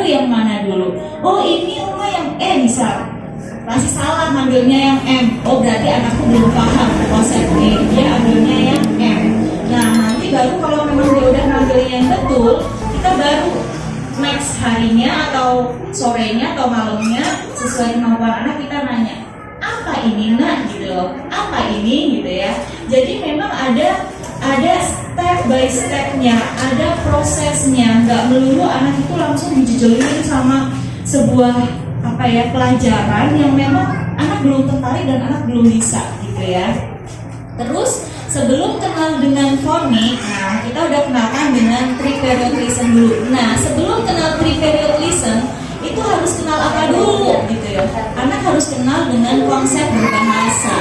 yang mana dulu? Oh ini Uma yang E misal, masih salah ngambilnya yang M. Oh berarti anakku belum paham konsep E, dia ambilnya yang M. Nah nanti baru kalau memang dia udah ngambilnya yang betul, kita baru next harinya atau sorenya atau malamnya sesuai kemampuan anak kita nanya, apa ini nak gitu loh, apa ini gitu ya. Jadi memang ada step by stepnya, ada prosesnya, nggak melulu anak itu langsung dijejelin sama sebuah pelajaran yang memang anak belum tertarik dan anak belum bisa gitu ya. Terus sebelum kenal dengan fonik, nah kita udah kenalkan dengan three period listen dulu. Nah sebelum kenal three period listen itu harus kenal apa dulu gitu ya. Anak harus kenal dengan konsep berbahasa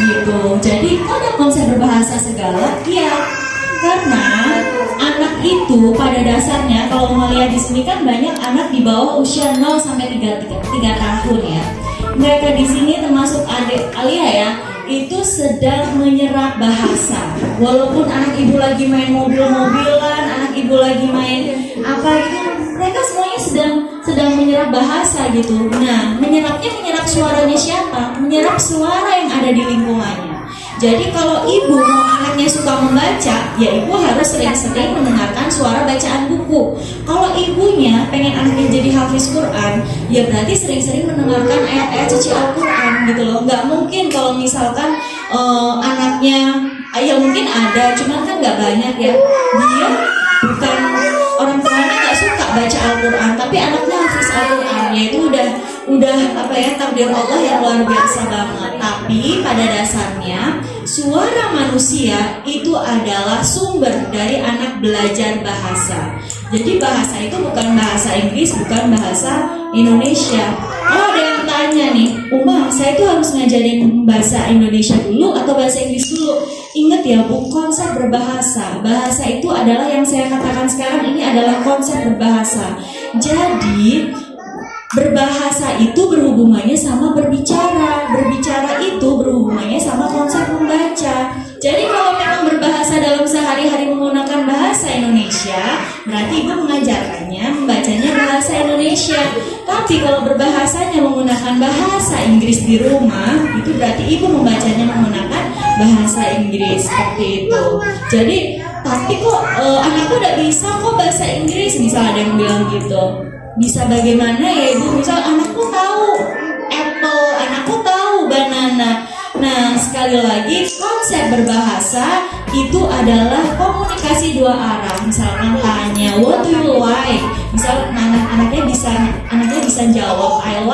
gitu. Jadi kok ada konsep berbahasa segala? Iya, karena anak itu pada dasarnya kalau melihat di sini kan banyak anak di bawah usia 0 sampai 3 tahun ya. Mereka di sini termasuk adik Alia ya, itu sedang menyerap bahasa. Walaupun anak ibu lagi main mobil-mobilan, anak ibu lagi main apa gitu, mereka semuanya sedang menyerap bahasa gitu. Nah, menyerap suaranya siapa? Menyerap suara yang ada di lingkungannya. Jadi kalau ibu mau anaknya suka membaca, ya ibu harus sering-sering mendengarkan suara bacaan buku. Kalau ibunya pengen anaknya jadi hafiz Quran, ya berarti sering-sering mendengarkan ayat-ayat suci Al-Quran gitu loh. Nggak mungkin kalau misalkan anaknya, ya mungkin ada, cuman kan nggak banyak ya. Dia bukan orang tuanya nggak suka baca Al-Quran, tapi anaknya hafiz Al-Quran, ya itu udah takdir Allah yang luar biasa banget. Tapi pada dasarnya suara manusia itu adalah sumber dari anak belajar bahasa. Jadi bahasa itu bukan bahasa Inggris, bukan bahasa Indonesia. Oh ada yang tanya nih, Uma, saya itu harus ngajarin bahasa Indonesia dulu atau bahasa Inggris dulu? Ingat ya Bu, konsep berbahasa. Bahasa itu adalah yang saya katakan sekarang ini adalah konsep berbahasa. Jadi berbahasa itu berhubungannya sama berbicara. Berbicara itu berhubungannya sama konsep membaca. Jadi kalau memang berbahasa dalam sehari-hari menggunakan bahasa Indonesia, berarti ibu mengajarkannya membacanya bahasa Indonesia. Tapi kalau berbahasanya menggunakan bahasa Inggris di rumah, itu berarti ibu membacanya menggunakan bahasa Inggris seperti itu. Jadi tapi kok anakku udah bisa kok bahasa Inggris, misal ada yang bilang gitu. Bisa bagaimana ya ibu? Misal anakku tahu apple, anakku tahu banana. Nah sekali lagi konsep berbahasa itu adalah komunikasi dua arah. Misalkan tanya what do you like, misal anaknya bisa jawab I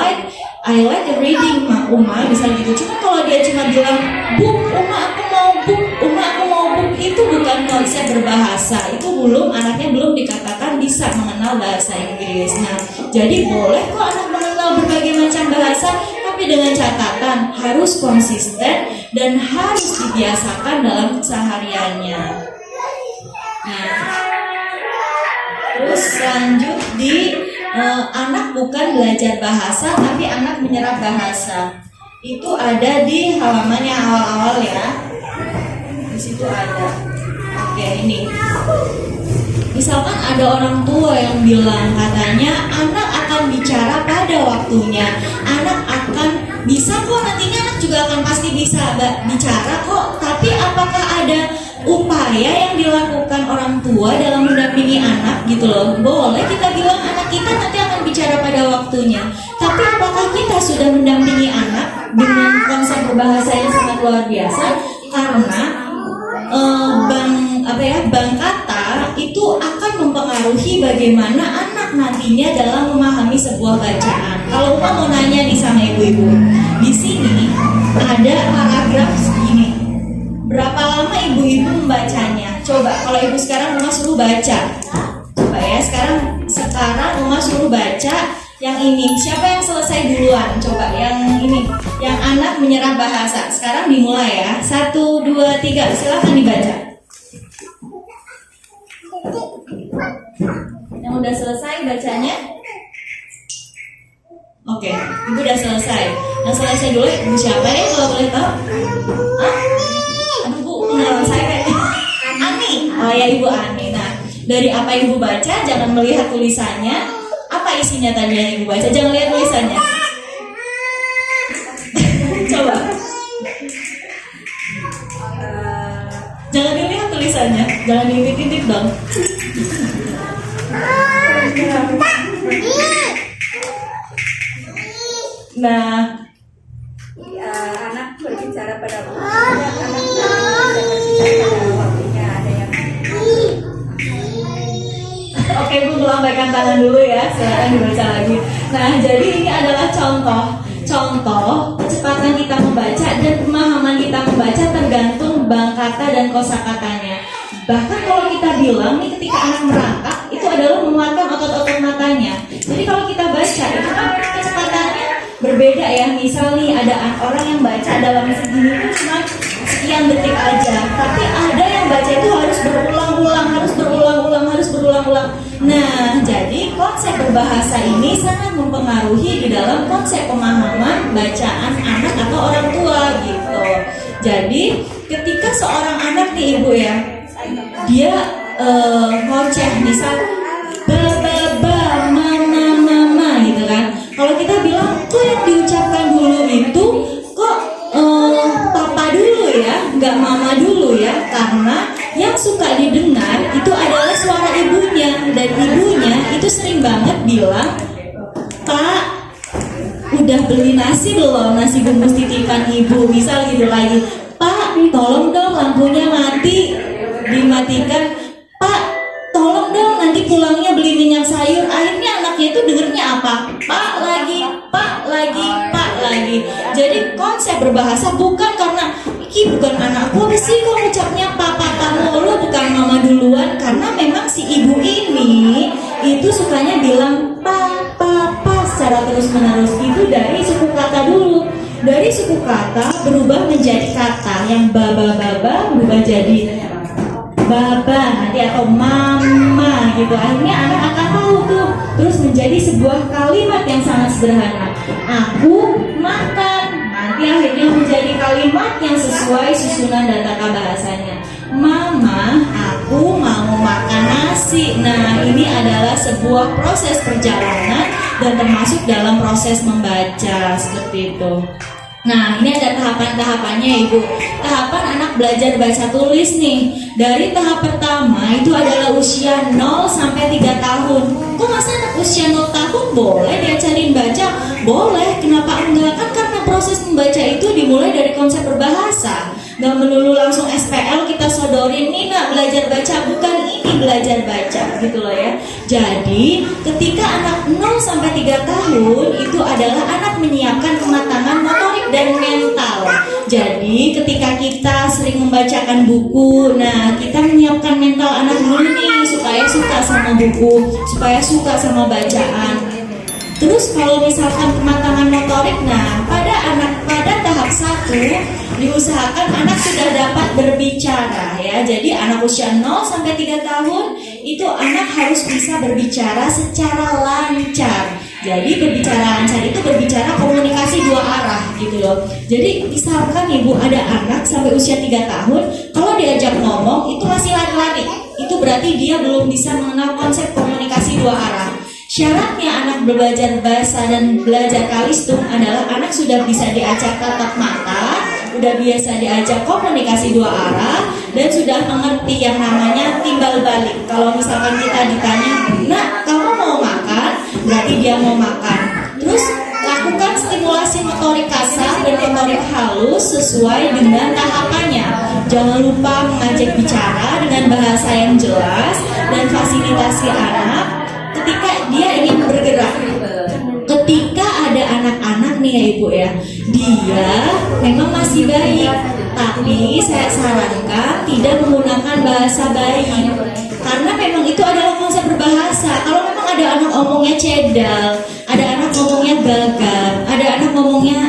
like reading Uma, misal gitu. Cuma kalau dia cuma bilang book, Uma aku mau book, Uma aku mau book, itu bukan konsep berbahasa. Itu anaknya belum dikatakan bisa mengenal bahasa Inggris. Nah, jadi boleh kok anak mengenal berbagai macam bahasa, tapi dengan catatan harus konsisten dan harus dibiasakan dalam kesehariannya. Nah, terus lanjut di anak bukan belajar bahasa, tapi anak menyerap bahasa. Itu ada di halaman yang awal-awal ya. Di situ ada. Oke, ini. Misalkan ada orang tua yang bilang katanya anak akan bicara pada waktunya, anak akan bisa kok, nantinya anak juga akan pasti bisa bicara kok. Tapi apakah ada upaya yang dilakukan orang tua dalam mendampingi anak gitu loh? Boleh kita bilang anak kita nanti akan bicara pada waktunya, tapi apakah kita sudah mendampingi anak dengan konsep berbahasa yang sangat luar biasa? Karena bank kata itu akan mempengaruhi bagaimana anak nantinya dalam memahami sebuah bacaan. Kalau Uma mau nanya nih sama ibu-ibu, di sini ada paragraf segini. Berapa lama ibu-ibu membacanya? Coba kalau ibu sekarang Uma suruh baca. Coba ya, sekarang Uma suruh baca yang ini. Siapa yang selesai duluan? Coba yang ini. Yang anak menyerap bahasa. Sekarang dimulai ya. 1, 2, 3. Silakan dibaca. Yang udah selesai bacanya? Oke, ibu udah selesai. Yang selesai dulu ibu siapa ya kalau boleh tahu? Aduh Bu, kenalan saya kayaknya. Ani. Oh ya ibu Ani. Nah, dari apa ibu baca jangan melihat tulisannya. Apa isinya tadi yang ibu baca? Jangan lihat tulisannya. Coba. Jangan dilihat tulisannya, jangan diintip-intip dong. Nah, anak berbicara pada waktunya, anak bisa berbicara pada waktunya, ada yang oke, Bu, lambaikan tangan dulu ya, silakan dibaca lagi. Nah, jadi ini adalah contoh kecepatan kita membaca dan pemahaman kita membaca tergantung bank kata dan kosakatanya. Bahkan kalau kita bilang nih, ketika anak merangkak itu adalah menguatkan otot-otot matanya. Jadi kalau kita baca itu kan kecepatannya berbeda ya. Misal nih ada orang yang baca dalam segini itu cuma sekian detik aja, tapi ada yang baca itu harus berulang-ulang. Nah, jadi konsep berbahasa ini sangat mempengaruhi di dalam konsep pemahaman bacaan anak atau orang tua gitu. Jadi ketika seorang anak nih ibu ya, dia ngoceh misal ba mama gitu kan. Kalau kita bilang kok yang diucapkan dulu itu kok papa dulu ya, nggak mama dulu ya, karena yang suka didengar itu adalah suara ibunya, dan ibunya itu sering banget bilang, Pak, udah beli nasi belum, nasi bungkus titipan ibu, misal gitu lagi. Pak, tolong dong lampunya mati, dimatikan. Pak, tolong dong nanti pulangnya beli minyak sayur. Akhirnya anaknya itu dengernya apa? Pak lagi. Jadi konsep berbahasa bukan karena ini bukan anakku, apa sih kok ucapnya papa kamu lu bukan mama duluan, karena memang si ibu ini itu sukanya bilang papa secara terus menerus. Itu dari suku kata dulu. Dari suku kata berubah menjadi kata yang baba berubah jadi baba nanti atau mama gitu. Akhirnya anak akan tahu tuh, terus menjadi sebuah kalimat yang sangat sederhana. Aku makan, nanti akhirnya menjadi kalimat yang sesuai susunan dan tata bahasanya. Mama, aku mau makan nasi. Nah, ini adalah sebuah proses perjalanan dan termasuk dalam proses membaca seperti itu. Nah, ini ada tahapan-tahapannya Ibu. Tahapan anak belajar baca tulis nih. Dari tahap pertama itu adalah usia 0 sampai 3 tahun. Kok masa anak usia 0 tahun boleh diajarin baca? Boleh, kenapa enggak? Kan karena proses membaca itu dimulai dari konsep berbahasa. Gak melulu langsung SPL kita sodorin nih nak belajar baca, bukan ini belajar baca gitu loh ya. Jadi ketika anak 0 sampai 3 tahun itu adalah anak menyiapkan kematangan motorik dan mental. Jadi ketika kita sering membacakan buku, nah kita menyiapkan mental anak dulu nih supaya suka sama buku, supaya suka sama bacaan. Terus kalau misalkan kematangan motorik, nah pada tahap 1 diusahakan anak sudah dapat berbicara ya. Jadi anak usia 0 sampai 3 tahun itu anak harus bisa berbicara secara lancar. Jadi berbicara lancar itu berbicara komunikasi 2 arah gitu loh. Jadi misalkan ibu ada anak sampai usia 3 tahun, kalau diajak ngomong itu masih lari-lari, itu berarti dia belum bisa mengenal konsep komunikasi 2 arah. Syaratnya anak belajar bahasa dan belajar kalistung adalah anak sudah bisa diajak tatap mata, udah biasa diajak komunikasi 2 arah, dan sudah mengerti yang namanya timbal balik. Kalau misalkan kita ditanya, nak kamu mau makan, berarti dia mau makan. Terus lakukan stimulasi motorik kasar dan motorik halus sesuai dengan tahapannya. Jangan lupa mengajak bicara dengan bahasa yang jelas dan fasilitasi anak ketika dia ingin bergerak. Ketika ada anak-anak nih ya ibu ya, dia memang masih bayi, tapi saya sarankan tidak menggunakan bahasa bayi, karena memang itu adalah konsep berbahasa. Kalau memang ada anak ngomongnya cedal, ada anak ngomongnya gagap, ada anak ngomongnya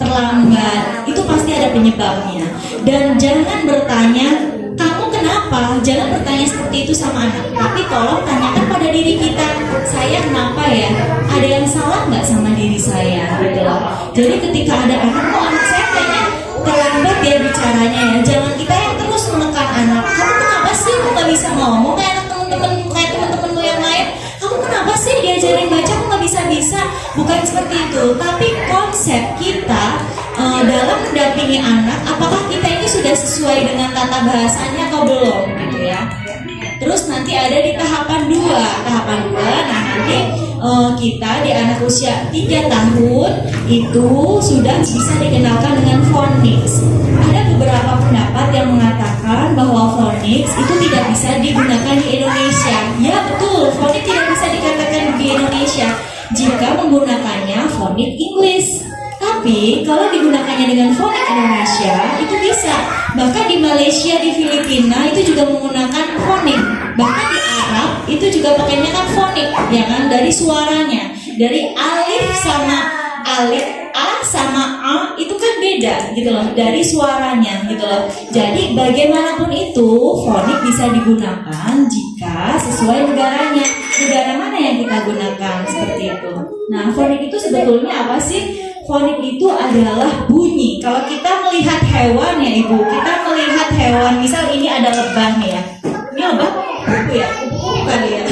terlambat, itu pasti ada penyebabnya. Dan jangan bertanya kamu kenapa, jangan bertanya seperti itu sama anak, tapi tolong tanyakan pada diri kita, saya kenapa ya, ada yang salah nggak sama diri saya gitu loh. Jadi ketika ada anak, kok anak saya kayaknya terlambat ya bicaranya ya, jangan kita yang terus menekan anak, kamu kenapa sih kok nggak bisa ngomong kayak anak temen-temenmu yang lain, kamu kenapa sih diajarin baca kok nggak bukan seperti itu. Tapi konsep kita dalam mendampingi anak, apakah kita ini sudah sesuai dengan tata bahasanya atau belum, gitu ya. Terus nanti ada di tahapan 2. Nah nanti kita di anak usia 3 tahun itu sudah bisa dikenalkan dengan phonics. Ada beberapa pendapat yang mengatakan bahwa phonics itu tidak bisa digunakan di Indonesia. Ya betul, phonics tidak bisa dikatakan di Indonesia jika menggunakannya phonics English. Tapi kalau digunakannya dengan phonics Indonesia itu bisa. Bahkan di Malaysia, di Filipina itu juga menggunakan phonics. Bahkan di Arab itu juga pakainya kan phonics, ya kan, dari suaranya. Dari alif sama alif, a sama a itu kan beda gitu loh, dari suaranya gitu loh. Jadi bagaimanapun itu phonics bisa digunakan jika sesuai negaranya. Negara mana yang kita gunakan seperti itu. Nah, phonics itu sebetulnya apa sih? Phonics itu adalah bunyi. Kalau kita melihat hewan ya Ibu, kita melihat hewan, misal ini ada lebah nih ya. Ini lebah kupu ya? Kupu kali ya?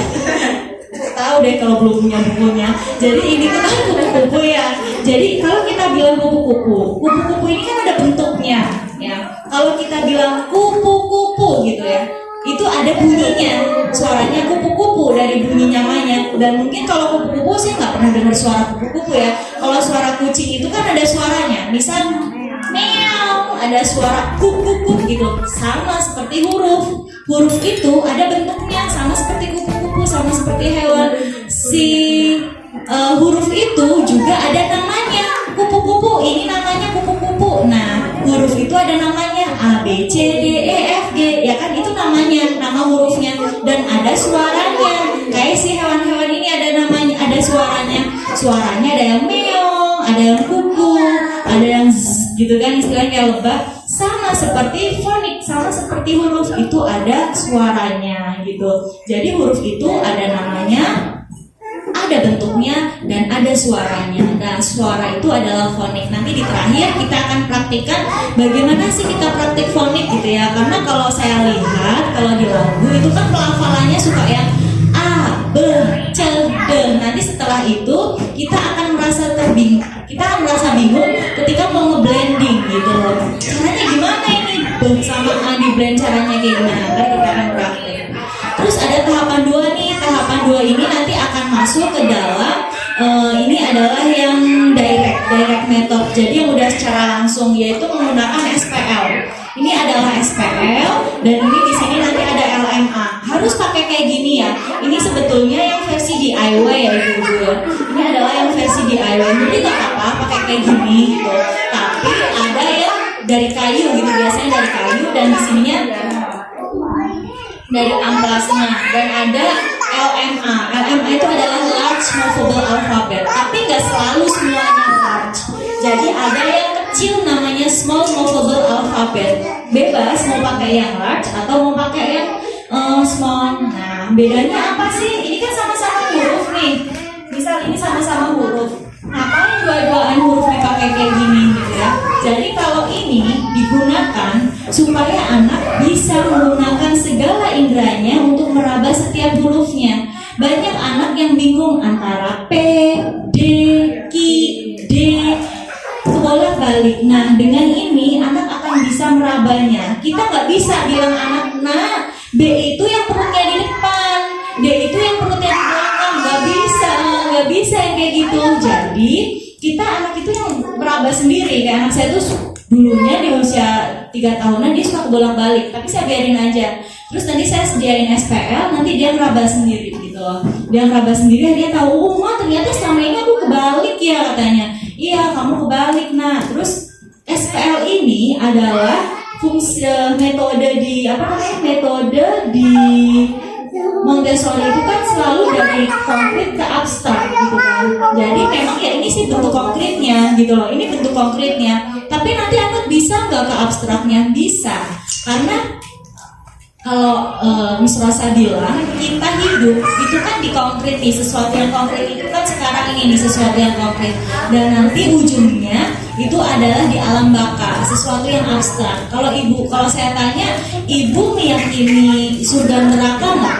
Tahu deh kalau belum punya bukunya. Jadi ini tuh kan kupu-kupu ya. Jadi kalau kita bilang kupu-kupu, kupu-kupu ini kan ada bentuknya ya. Kalau kita bilang kupu-kupu gitu ya, itu ada bunyinya, suaranya kupu-kupu dari bunyi namanya. Dan mungkin kalau kupu-kupu saya nggak pernah dengar suara kupu-kupu ya. Kalau suara kucing itu kan ada suaranya, misal meow, ada suara kup-kup gitu. Sama seperti huruf itu ada bentuknya, sama seperti kupu-kupu, sama seperti hewan. Si huruf itu juga ada namanya, kupu-kupu ini namanya kupu-kupu. Nah, huruf itu ada namanya A, B, C, D, E, F, G, ya kan, itu namanya, nama hurufnya, dan ada suaranya. Kayak si hewan-hewan ini ada namanya, ada suaranya. Suaranya ada yang meong, ada yang kuku, ada yang zzz, gitu kan, istilahnya kayak lebah. Sama seperti phonics, sama seperti huruf itu ada suaranya gitu. Jadi huruf itu ada namanya, ada bentuknya, dan ada suaranya. Nah, suara itu adalah phonics. Nanti di terakhir kita akan praktikkan bagaimana sih kita praktik phonics gitu ya. Karena kalau saya lihat, kalau di lagu itu kan pelafalannya suka yang A, B, C, D. Nanti setelah itu kita akan merasa kita akan merasa bingung ketika mau ngeblending gitu loh. Caranya gimana ini? B sama A di blend caranya kayak gimana? Nanti kita akan praktik. Terus ada tahapan 2 nih. Tahapan 2 ini nanti akan masuk ke dalam ini adalah yang direct method. Jadi yang udah secara langsung, yaitu menggunakan SPL. Ini adalah SPL dan ini di sini nanti ada LMA. Harus pakai kayak gini ya. Ini sebetulnya yang versi DIY ya Ibu ya. Ini adalah yang versi DIY. Jadi nggak apa-apa pakai kayak gini gitu. Tapi ada yang dari kayu gitu, biasanya dari kayu, dan di sininya dari amplasnya, dan ada LMA. LMA itu adalah large movable alphabet, tapi nggak selalu semuanya large. Jadi ada yang kecil namanya small movable alphabet. Bebas mau pakai yang large atau mau pakai yang small. Nah, bedanya apa sih? Ini kan sama-sama huruf nih. Misal ini sama-sama huruf. Ngapain dua-duaan huruf dipakai kayak gini gitu ya? Jadi kalau ini digunakan supaya anak bisa menggunakan segala inderanya untuk meraba setiap hurufnya. Banyak anak yang bingung antara P, D, Q, D, bolak-balik. Nah, dengan ini anak akan bisa merabanya. Kita nggak bisa bilang anak, nah B itu yang perutnya di depan, D itu yang perutnya di belakang. Nggak bisa yang kayak gitu. Jadi kita anak itu yang meraba sendiri. Kayak anak saya tuh dulunya di usia 3 tahunan dia suka bolak-balik, tapi saya biarin aja. Terus nanti saya sediain SPL, nanti dia meraba sendiri gitu loh. Dia meraba sendiri, dia tahu, oh ma ternyata selama ini aku kebalik ya katanya. Iya kamu kebalik. Nah terus SPL ini adalah fungsi metode di metode di Montessori itu kan selalu dari konkret ke abstrak gitu kan. Jadi memang ya ini sih bentuk konkretnya gitu loh. Ini bentuk konkretnya. Tapi nanti anak bisa nggak ke abstraknya? Bisa. Karena kalau Miss Rosa bilang kita hidup itu kan dikonkreti, sesuatu yang konkret itu kan sekarang ini sesuatu yang konkret, dan nanti ujungnya itu adalah di alam baka, sesuatu yang abstrak. Kalau saya tanya, ibu meyakini surga neraka nggak?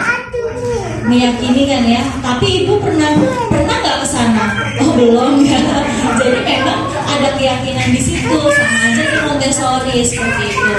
Meyakini kan ya, tapi ibu pernah nggak ke sana? Oh belum ya. Jadi memang ada keyakinan di situ, sama aja di Montessori seperti itu.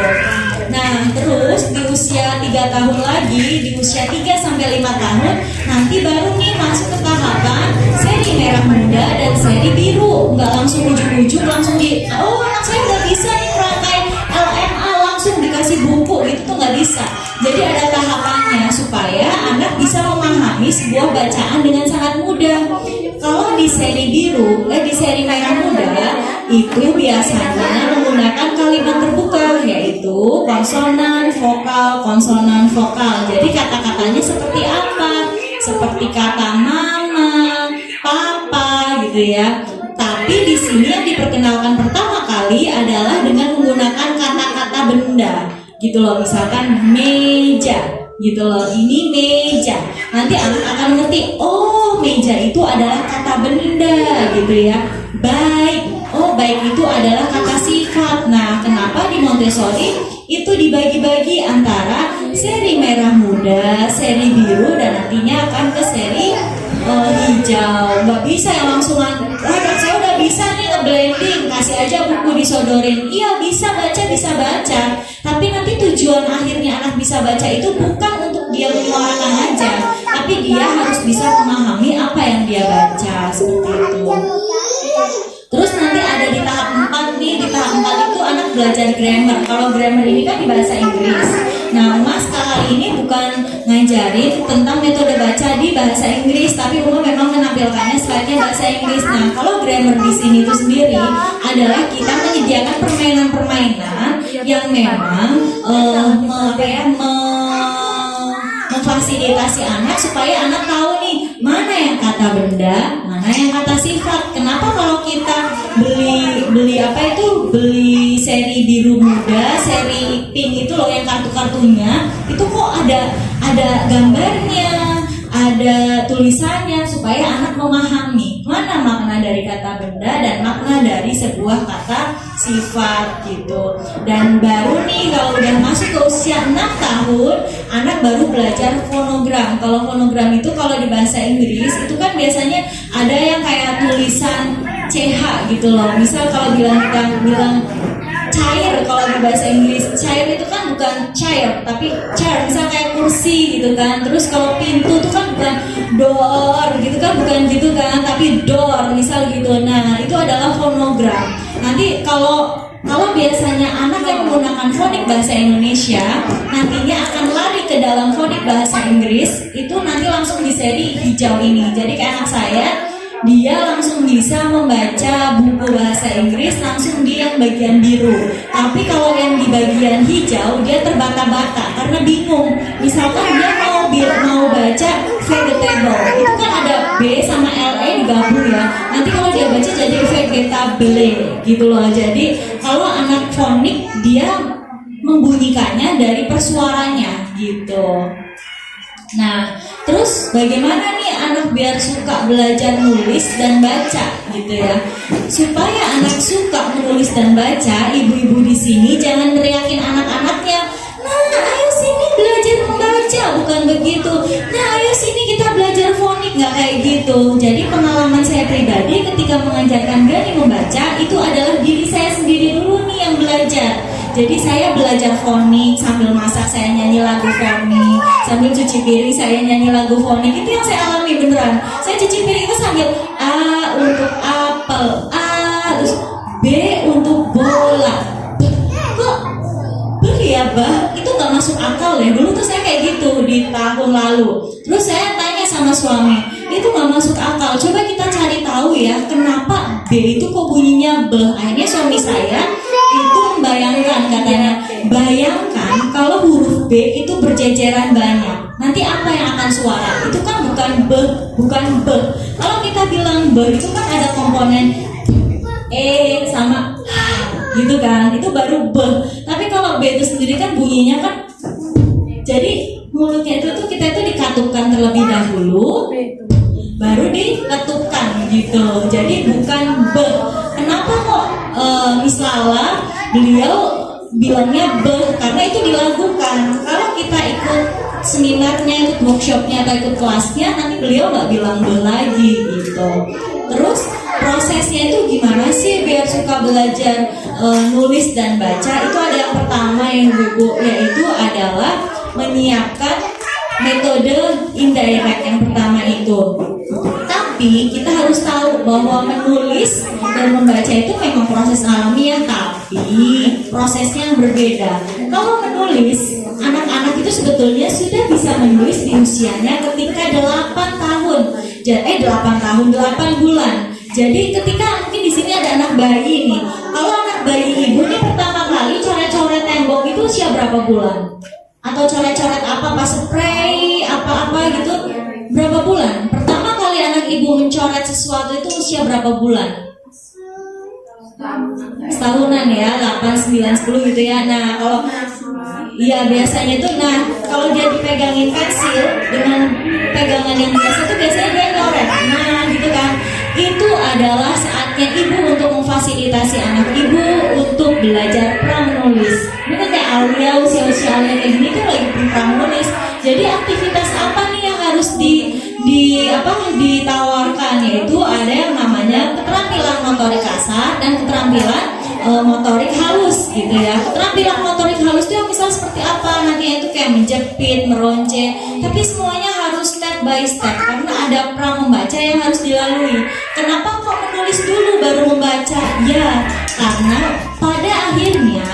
Nah, terus di usia 3 tahun lagi, di usia 3 sampai 5 tahun, nanti baru nih masuk ke tahapan seri merah muda dan seri biru. Nggak langsung ujuk-ujuk langsung anak saya udah bisa nih merangkai LMA langsung dikasih buku, itu tuh nggak bisa. Jadi ada tahapannya supaya anak bisa memahami sebuah bacaan dengan sangat mudah. Kalau di seri biru, di seri merah muda itu biasanya menggunakan kalimat terbuka, yaitu konsonan, vokal. Jadi kata-katanya seperti apa? Seperti kata mama, papa gitu ya. Tapi di sini yang diperkenalkan pertama kali adalah dengan menggunakan kata-kata benda. Gitu loh, misalkan meja, gitu loh, ini meja. Nanti anak akan ngerti, oh meja itu adalah kata benda gitu ya. Baik, oh baik itu adalah kata sifat. Nah, kenapa di Montessori itu dibagi-bagi antara seri merah muda, seri biru, dan nantinya akan ke seri hijau. Nggak bisa yang langsung saya udah bisa nih nge-blending, kasih aja buku disodorin. Iya bisa baca, tapi nanti tujuan akhirnya anak bisa baca itu bukan untuk dia menyuarakan aja, tapi dia harus bisa memahami apa yang dia baca, seperti itu. Terus nanti ada di tahap 4 nih, di tahap 4 itu anak belajar grammar. Kalau grammar ini kan di bahasa Inggris. Nah, Mas kali ini bukan ngajarin tentang metode baca di bahasa Inggris, tapi Uma memang menampilkannya slide-nya bahasa Inggris. Nah, kalau grammar di sini itu sendiri adalah kita menyediakan permainan-permainan yang memang memfasilitasi anak supaya anak tahu nih mana yang kata benda, mana yang kata sifat. Kenapa kalau kita beli seri biru muda, seri pink itu loh yang kartu-kartunya, itu kok ada gambarnya, ada tulisannya supaya anak memahami mana makna dari kata benda dan makna dari sebuah kata sifat gitu. Dan baru nih kalau udah masuk ke usia 6 tahun, anak baru belajar fonogram. Kalau fonogram itu kalau di bahasa Inggris itu kan biasanya ada yang kayak tulisan CH gitu loh. Misal kalau bilang cair, kalau di bahasa Inggris cair itu kan bukan chair tapi chair, misal kayak kursi gitu kan. Terus kalau pintu itu kan bukan door gitu kan, bukan gitu kan, tapi door misal gitu. Nah itu adalah fonogram. Nanti kalau biasanya anak yang menggunakan fonik bahasa Indonesia nantinya akan lari ke dalam fonik bahasa Inggris, itu nanti langsung di seri hijau ini. Jadi kayak anak saya, dia langsung bisa membaca buku bahasa Inggris langsung di yang bagian biru. Tapi kalau yang di bagian hijau dia terbata-bata karena bingung. Misalkan dia mau baca vegetable, itu kan ada B sama LE digabung ya. Nanti kalau dia baca jadi vegetable gitu loh. Jadi kalau anak fonik dia membunyikannya dari persuaranya gitu. Nah, terus bagaimana nih anak biar suka belajar nulis dan baca gitu ya? Supaya anak suka menulis dan baca, ibu-ibu di sini jangan teriakin anak-anaknya, "Nah, ayo sini belajar membaca," bukan begitu. "Nah, ayo sini kita belajar fonik," nggak kayak gitu. Jadi pengalaman saya pribadi ketika mengajarkan Gani membaca itu adalah diri saya sendiri dulu nih yang belajar. Jadi saya belajar fonik sambil masak, saya nyanyi lagu fonik, sambil cuci piring saya nyanyi lagu fonik. Itu yang saya alami beneran. Saya cuci piring itu sambil A untuk apel, A, terus B untuk bola. Kok beli ya bah? Itu nggak masuk akal ya. Dulu tuh saya kayak gitu di tahun lalu. Terus saya tanya sama suami, itu nggak masuk akal. Coba kita cari tahu ya, kenapa B itu kok bunyinya B. Akhirnya suami saya itu membayangkan, katanya, bayangkan kalau huruf B itu berjejeran banyak, nanti apa yang akan suara? Itu kan bukan B, bukan B. Kalau kita bilang B itu kan ada komponen E sama H gitu kan, itu baru B. Tapi kalau B itu sendiri kan bunyinya kan, jadi mulutnya itu tuh kita itu dikatupkan terlebih dahulu, baru diketupkan gitu. Jadi bukan B. Kenapa kok Miss Lala beliau bilangnya B? Karena itu dilakukan. Kalau kita ikut seminarnya, ikut workshopnya atau ikut kelasnya, nanti beliau nggak bilang B lagi gitu. Terus prosesnya itu gimana sih biar suka belajar nulis dan baca? Itu ada yang pertama yang Ibu, yaitu adalah menyiapkan metode indirect yang pertama itu. Tapi kita harus tahu bahwa menulis dan membaca itu memang proses alamiah, tapi prosesnya berbeda. Kalau menulis, anak-anak itu sebetulnya sudah bisa menulis di usianya ketika 8 tahun. 8 bulan. Jadi ketika mungkin di sini ada anak bayi nih. Kalau anak bayi ibu nih pertama kali coret-coret tembok itu usia berapa bulan? Atau coret-coret apa spray, apa-apa gitu, berapa bulan? Pertama kali anak ibu mencoret sesuatu itu usia berapa bulan? Setahunan ya, 8, 9, 10 gitu ya. Nah kalau iya biasanya tuh, kalau dia dipegangin pensil dengan pegangan yang biasa tuh biasanya dia nyoret. Nah gitu kan, itu adalah saatnya ibu untuk memfasilitasi anak ibu untuk belajar pramenulis. Ini kan kayak Alia usia-usia Alia kayak gini kan lagi pramenulis. Jadi aktivitas apa nih yang harus ditawarkan, yaitu ada yang namanya keterampilan motorik kasar dan keterampilan motorik halus gitu ya. Keterampilan motorik halus itu misal seperti apa, nantinya itu kayak menjepit, meronce, tapi semuanya harus step by step karena ada pra membaca yang harus dilalui. Kenapa kok menulis dulu baru membaca? Ya, karena pada akhirnya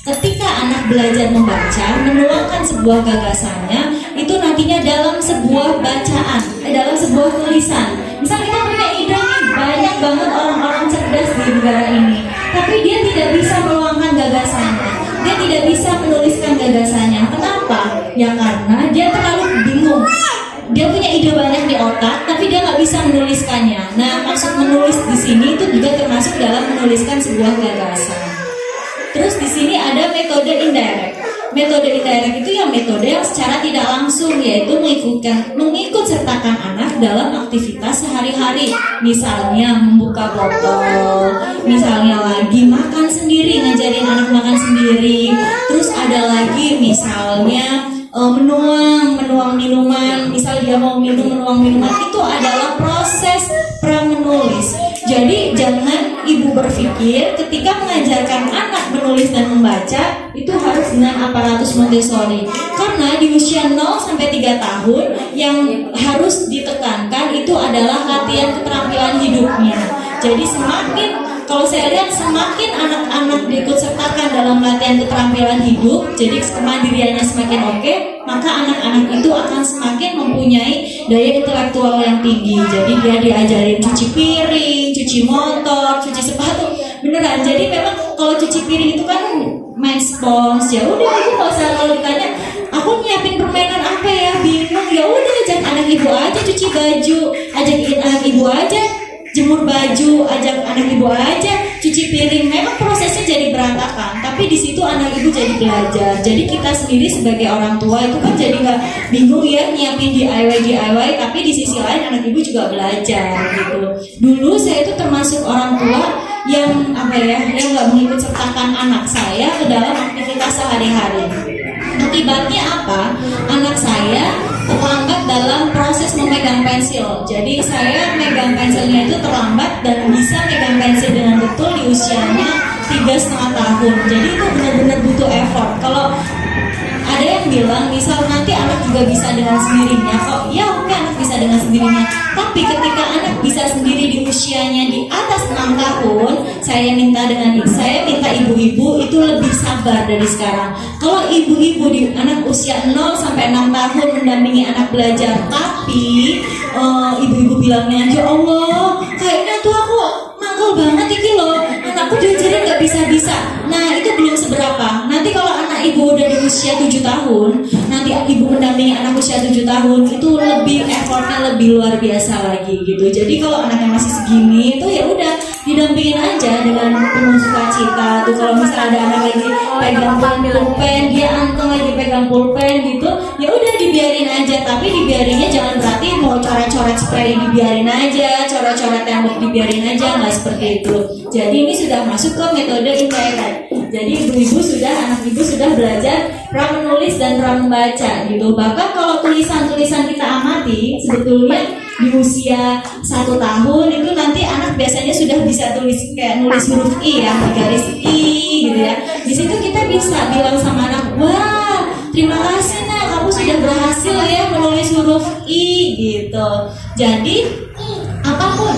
ketika anak belajar membaca, menuangkan sebuah gagasannya itu nantinya dalam sebuah bacaan, dalam sebuah tulisan. Misal kita punya ide nih, banyak banget orang-orang cerdas di negara ini, tapi dia tidak bisa meluangkan gagasannya, dia tidak bisa menuliskan gagasannya. Kenapa? Ya karena dia terlalu bingung. Dia punya ide banyak di otak, tapi dia nggak bisa menuliskannya. Nah, maksud menulis di sini itu juga termasuk dalam menuliskan sebuah gagasan. Terus di sini ada metode indirect. Metode indirect itu yang metode yang secara tidak langsung, yaitu mengikut sertakan anak dalam aktivitas sehari-hari. Misalnya membuka botol, misalnya lagi makan sendiri, ngajarin anak makan sendiri. Terus ada lagi misalnya menuang minuman, misal dia mau menuang minuman, itu adalah proses pramenulis. Jadi jangan ibu berpikir ketika mengajarkan anak menulis dan membaca itu harus dengan aparatus Montessori, karena di usia 0 sampai 3 tahun yang harus ditekankan itu adalah latihan keterampilan hidupnya. Jadi kalau saya lihat semakin anak-anak diikut sertakan dalam latihan keterampilan hidup, jadi kemandiriannya semakin oke, maka anak-anak itu akan semakin mempunyai daya intelektual yang tinggi. Jadi dia diajarin cuci piring, cuci motor, cuci sepatu, beneran. Jadi memang kalau cuci piring itu kan main spons, ya udah itu nggak usah, kalau ditanya aku nyiapin permainan apa ya, bingung, ya udah ajak anak ibu aja cuci baju, ajakin anak ibu aja jemur baju, ajak anak ibu aja cuci piring. Memang prosesnya jadi berantakan, tapi di situ anak ibu jadi belajar. Jadi kita sendiri sebagai orang tua itu kan jadi nggak bingung ya nyiapin DIY, tapi di sisi lain anak ibu juga belajar gitu. Dulu saya itu termasuk orang tua yang yang nggak mengikut sertakan anak saya ke dalam aktivitas sehari-hari. Akibatnya apa? Anak saya terlambat dalam proses memegang pensil. Jadi saya megang pensilnya itu terlambat dan bisa megang pensil dengan betul di usianya 3,5 tahun. Jadi itu benar-benar butuh effort. Kalau ada yang bilang misal nanti anak juga bisa dengan sendirinya, ya oke, anak bisa dengan sendirinya. Tapi ketika anak bisa sendiri di usianya di atas 6 tahun, saya minta ibu-ibu itu lebih sabar dari sekarang. Kalau ibu-ibu di anak usia 0 sampai 6 tahun mendampingi anak belajar, tapi ibu-ibu bilangnya, ya Allah, kayaknya tuh aku mangkal banget iki loh, anakku diajarin nggak bisa-bisa. Nah itu belum seberapa. Nanti kalau anak ibu udah di usia 7 tahun, nanti ibu mendampingi anak usia 7 tahun itu lebih effortnya lebih luar biasa lagi gitu. Jadi kalau anaknya masih segini itu ya udah didampingin aja dengan penuh sukacita tuh. Kalau misalnya ada anak lagi pegang pulpen, dia anteng lagi pegang pulpen gitu, ya udah dibiarin aja. Tapi dibiarinnya jangan berarti mau coret-coret spray dibiarin aja, coret-coret tembok dibiarin aja, nggak seperti itu. Jadi ini sudah masuk ke metode indirect. Jadi anak ibu sudah belajar pramenulis dan pramembaca gitu. Bahkan kalau tulisan-tulisan kita amati, sebetulnya di usia 1 tahun itu nanti anak biasanya sudah bisa tulis kayak nulis huruf I ya, di garis I gitu ya. Di situ kita bisa bilang sama anak, wah terima kasih nak, kamu sudah berhasil ya menulis huruf I gitu. Jadi apapun,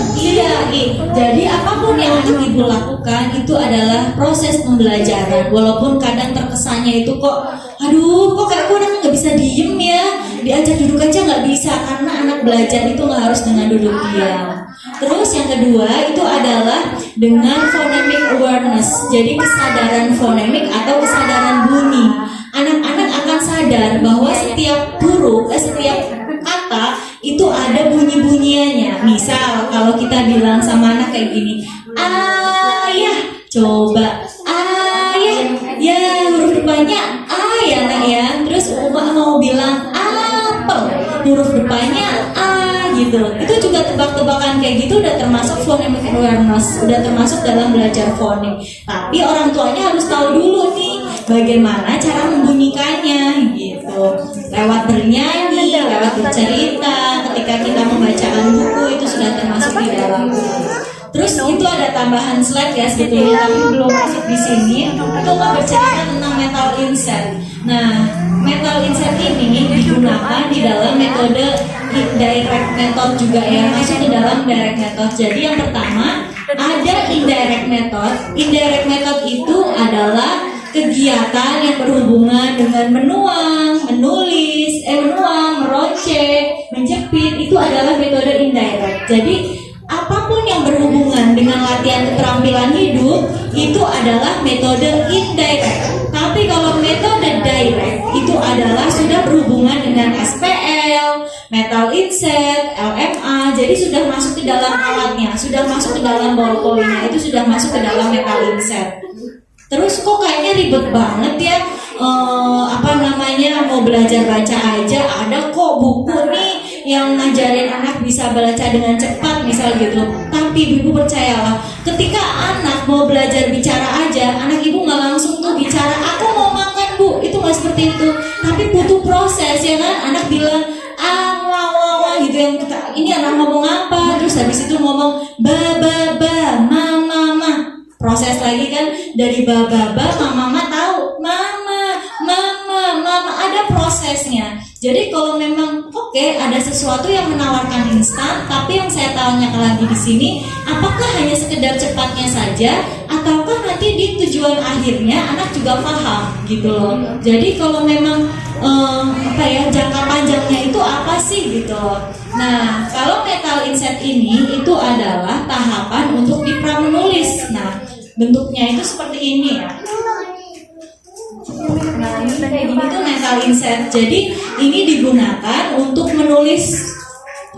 jadi apapun yang anak ibu lakukan itu adalah proses pembelajaran. Walaupun kadang terkesannya itu kok, aduh kok kayak aku anaknya nggak bisa diem ya, diajak duduk aja nggak bisa, karena anak belajar itu nggak harus dengan duduk diam. Terus yang kedua itu adalah dengan phonemic awareness, jadi kesadaran fonemik atau kesadaran bunyi. Anak-anak akan sadar bahwa setiap huruf, setiap kata itu ada bunyi-bunyiannya. Misal kalau kita bilang sama anak kayak gini, ayah, coba ayah, ya huruf depannya A ya nak ya. Terus mau bilang apel, huruf depannya A gitu. Itu juga tebak-tebakan kayak gitu udah termasuk phonemic awareness, udah termasuk dalam belajar fonik. Tapi orang tuanya harus tahu dulu nih bagaimana cara membunyikannya gitu. Lewat bernyanyi, lewat bercerita, ketika kita membacakan buku itu sudah termasuk di dalam. Terus itu ada tambahan slide ya sebetulnya, tapi belum masuk di sini. Itu mau bercerita tentang mental insight. Nah, mental insight ini digunakan di dalam metode direct method juga ya, masuk ke dalam direct method. Jadi yang pertama ada indirect method. Indirect method itu adalah kegiatan yang berhubungan dengan menuang, menulis, merocek, menjepit, itu adalah metode indirect. Jadi apapun yang berhubungan dengan latihan keterampilan hidup itu adalah metode indirect. Tapi kalau metode direct itu adalah sudah berhubungan dengan SPL, mental insight, LMA, jadi sudah masuk ke dalam alatnya, sudah masuk ke dalam ballpointnya, itu sudah masuk ke dalam mental insight. Terus kok kayaknya ribet banget ya, mau belajar baca aja, ada kok buku nih yang ngajarin anak bisa baca dengan cepat misal gitu. Tapi ibu percayalah, ketika anak mau belajar bicara aja, anak ibu nggak langsung tuh bicara, aku mau makan bu, itu nggak seperti itu. Tapi butuh proses ya kan, anak bilang wah gitu, yang ini anak ngomong apa, terus habis itu ngomong ba ma proses lagi kan, dari ba mama tahu mama ada prosesnya. Jadi kalau memang ada sesuatu yang menawarkan instan, tapi yang saya tanyakan lagi di sini, apakah hanya sekedar cepatnya saja, ataukah nanti di tujuan akhirnya anak juga paham gitu loh. Jadi kalau memang jangka panjangnya itu apa sih gitu loh. Nah, kalau mental insight ini itu adalah tahapan untuk di pramenulis. Nah, bentuknya itu seperti ini ya. Nah, ini kayak gini tuh mental insight. Jadi ini digunakan untuk menulis,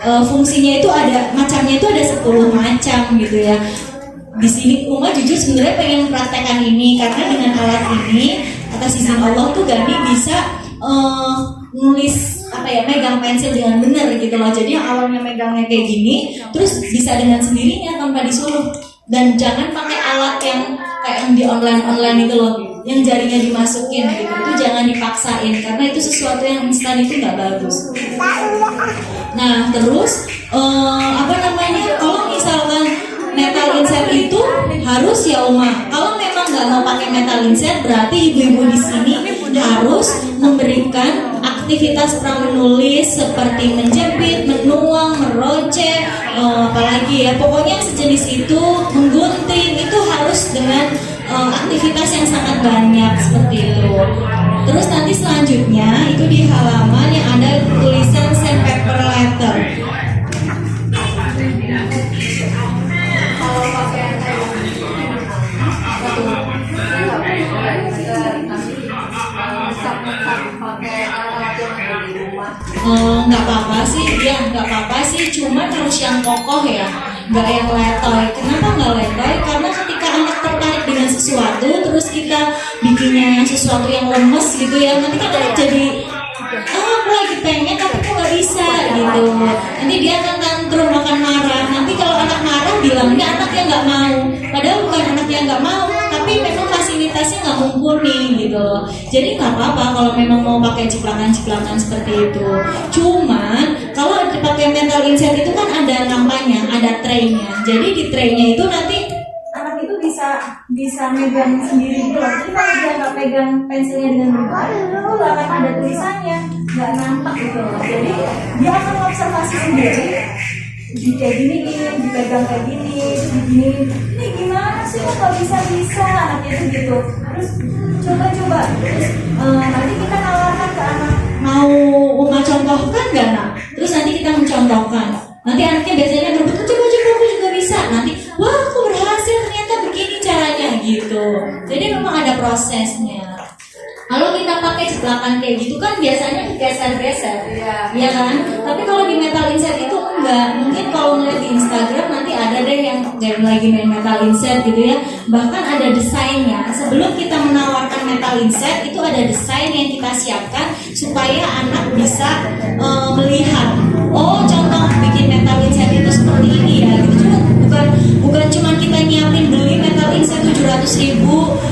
fungsinya itu ada macamnya, itu ada 10 macam gitu ya. Di sini Uma jujur sebenarnya pengen praktekkan ini, karena dengan alat ini atas izin Allah tuh Gani bisa nulis megang pensil dengan benar gitu loh. Jadi yang awalnya megangnya kayak gini, terus bisa dengan sendirinya tanpa disuruh. Dan jangan pakai alat yang kayak yang di online itu loh, yang jarinya dimasukin gitu, itu jangan dipaksain, karena itu sesuatu yang instan itu nggak bagus. Nah terus kalau misalkan mental insight itu harus ya Uma, kalau memang nggak mau pakai mental insight, berarti ibu-ibu di sini harus memberikan aktivitas pramenulis seperti menjepit, menuang, merocek, apalagi ya, pokoknya sejenis itu, menggunting, itu harus dengan aktivitas yang sangat banyak seperti itu. Terus nanti selanjutnya itu di halaman yang ada tulisan sandpaper letter. Nggak apa-apa sih, cuman harus yang kokoh ya, nggak yang letoy. Kenapa nggak letoy? Karena ketika anak tertarik dengan sesuatu, terus kita bikinnya yang sesuatu yang lemes gitu ya, nanti kan jadi aku lagi pengen tapi kok nggak bisa gitu. Nanti dia akan tantrum, akan marah. Nanti kalau anak marah bilangnya anaknya nggak mau, padahal bukan anaknya nggak mau, tapi memang fasilitasnya nggak mumpuni gitu loh. Jadi nggak apa-apa kalau memang mau pakai ciplakan-ciplakan seperti itu. Cuman kalau dipakai mental insight itu kan ada namanya, ada tray-nya. Jadi di tray-nya itu nanti bisa megang sendiri gitu loh. Jadi kalau dia nggak pegang pensilnya dengan benar, itu nggak akan ada tulisannya, nggak nampak gitu loh. Jadi dia akan observasi sendiri, kayak gini, dipegang kayak gini, ini gimana sih kok nggak bisa anaknya itu gitu. Terus coba terus nanti kita nawarkan ke anak, mau Uma contohkan nggak nak? Terus nanti kita mencontohkan. Nanti anaknya biasanya berbut, coba aku juga bisa. Nanti wah aku berhasil, ternyata begini caranya gitu. Jadi memang ada prosesnya. Kalau kita pakai cepelakan kayak gitu kan biasanya geser-geser, ya kan? Tapi kalau di metal insert itu enggak. Mungkin kalau ngeliat di Instagram nanti ada deh yang lagi main metal insert gitu ya. Bahkan ada desainnya. Sebelum kita menawarkan metal insert itu ada desain yang kita siapkan supaya anak bisa melihat. Oh, contoh bikin metal insert itu seperti ini ya. Gitu bukan cuma kita nyiapin beli metal insert 700.000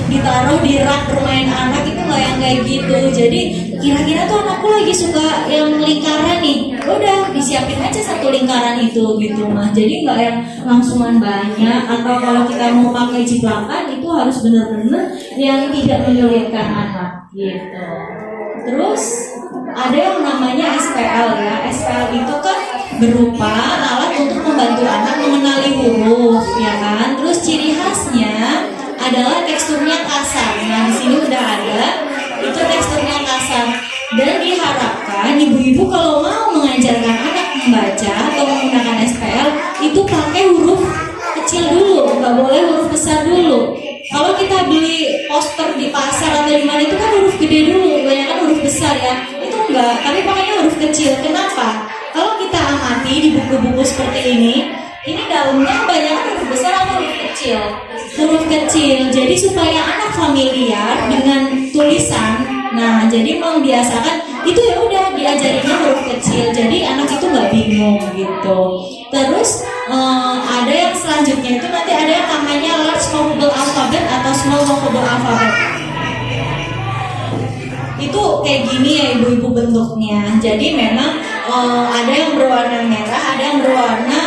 ditaruh di rak bermain anak, itu nggak yang kayak gitu. Jadi kira-kira tuh anakku lagi suka yang lingkaran nih, udah disiapin aja satu lingkaran itu gitu mah. Jadi nggak yang langsungan banyak. Atau kalau kita mau pakai ciplakan itu harus benar-benar yang tidak menyulitkan anak gitu. Terus ada yang namanya SPL ya. SPL itu kan berupa alat untuk membantu anak mengenali huruf, ya kan? Terus ciri khasnya adalah teksturnya kasar. Nah, di sini udah ada, itu teksturnya kasar. Dan diharapkan ibu-ibu kalau mau mengajarkan anak membaca atau menggunakan SPL itu pakai huruf kecil dulu, nggak boleh huruf besar dulu. Kalau kita beli poster di pasar atau di mana itu kan huruf gede dulu, kebanyakan huruf besar ya. Itu enggak, tapi pakainya huruf kecil. Kenapa? Kalau kita amati di buku-buku seperti ini daunnya kebanyakan huruf besar atau huruf kecil? Huruf kecil. Jadi supaya anak familiar dengan tulisan. Nah, jadi membiasakan itu ya udah diajarinnya huruf kecil. Jadi anak itu nggak bingung gitu. Terus ada yang selanjutnya itu nanti ada yang namanya large movable alphabet atau small movable alphabet. Itu kayak gini ya ibu-ibu bentuknya. Jadi memang ada yang berwarna merah, ada yang berwarna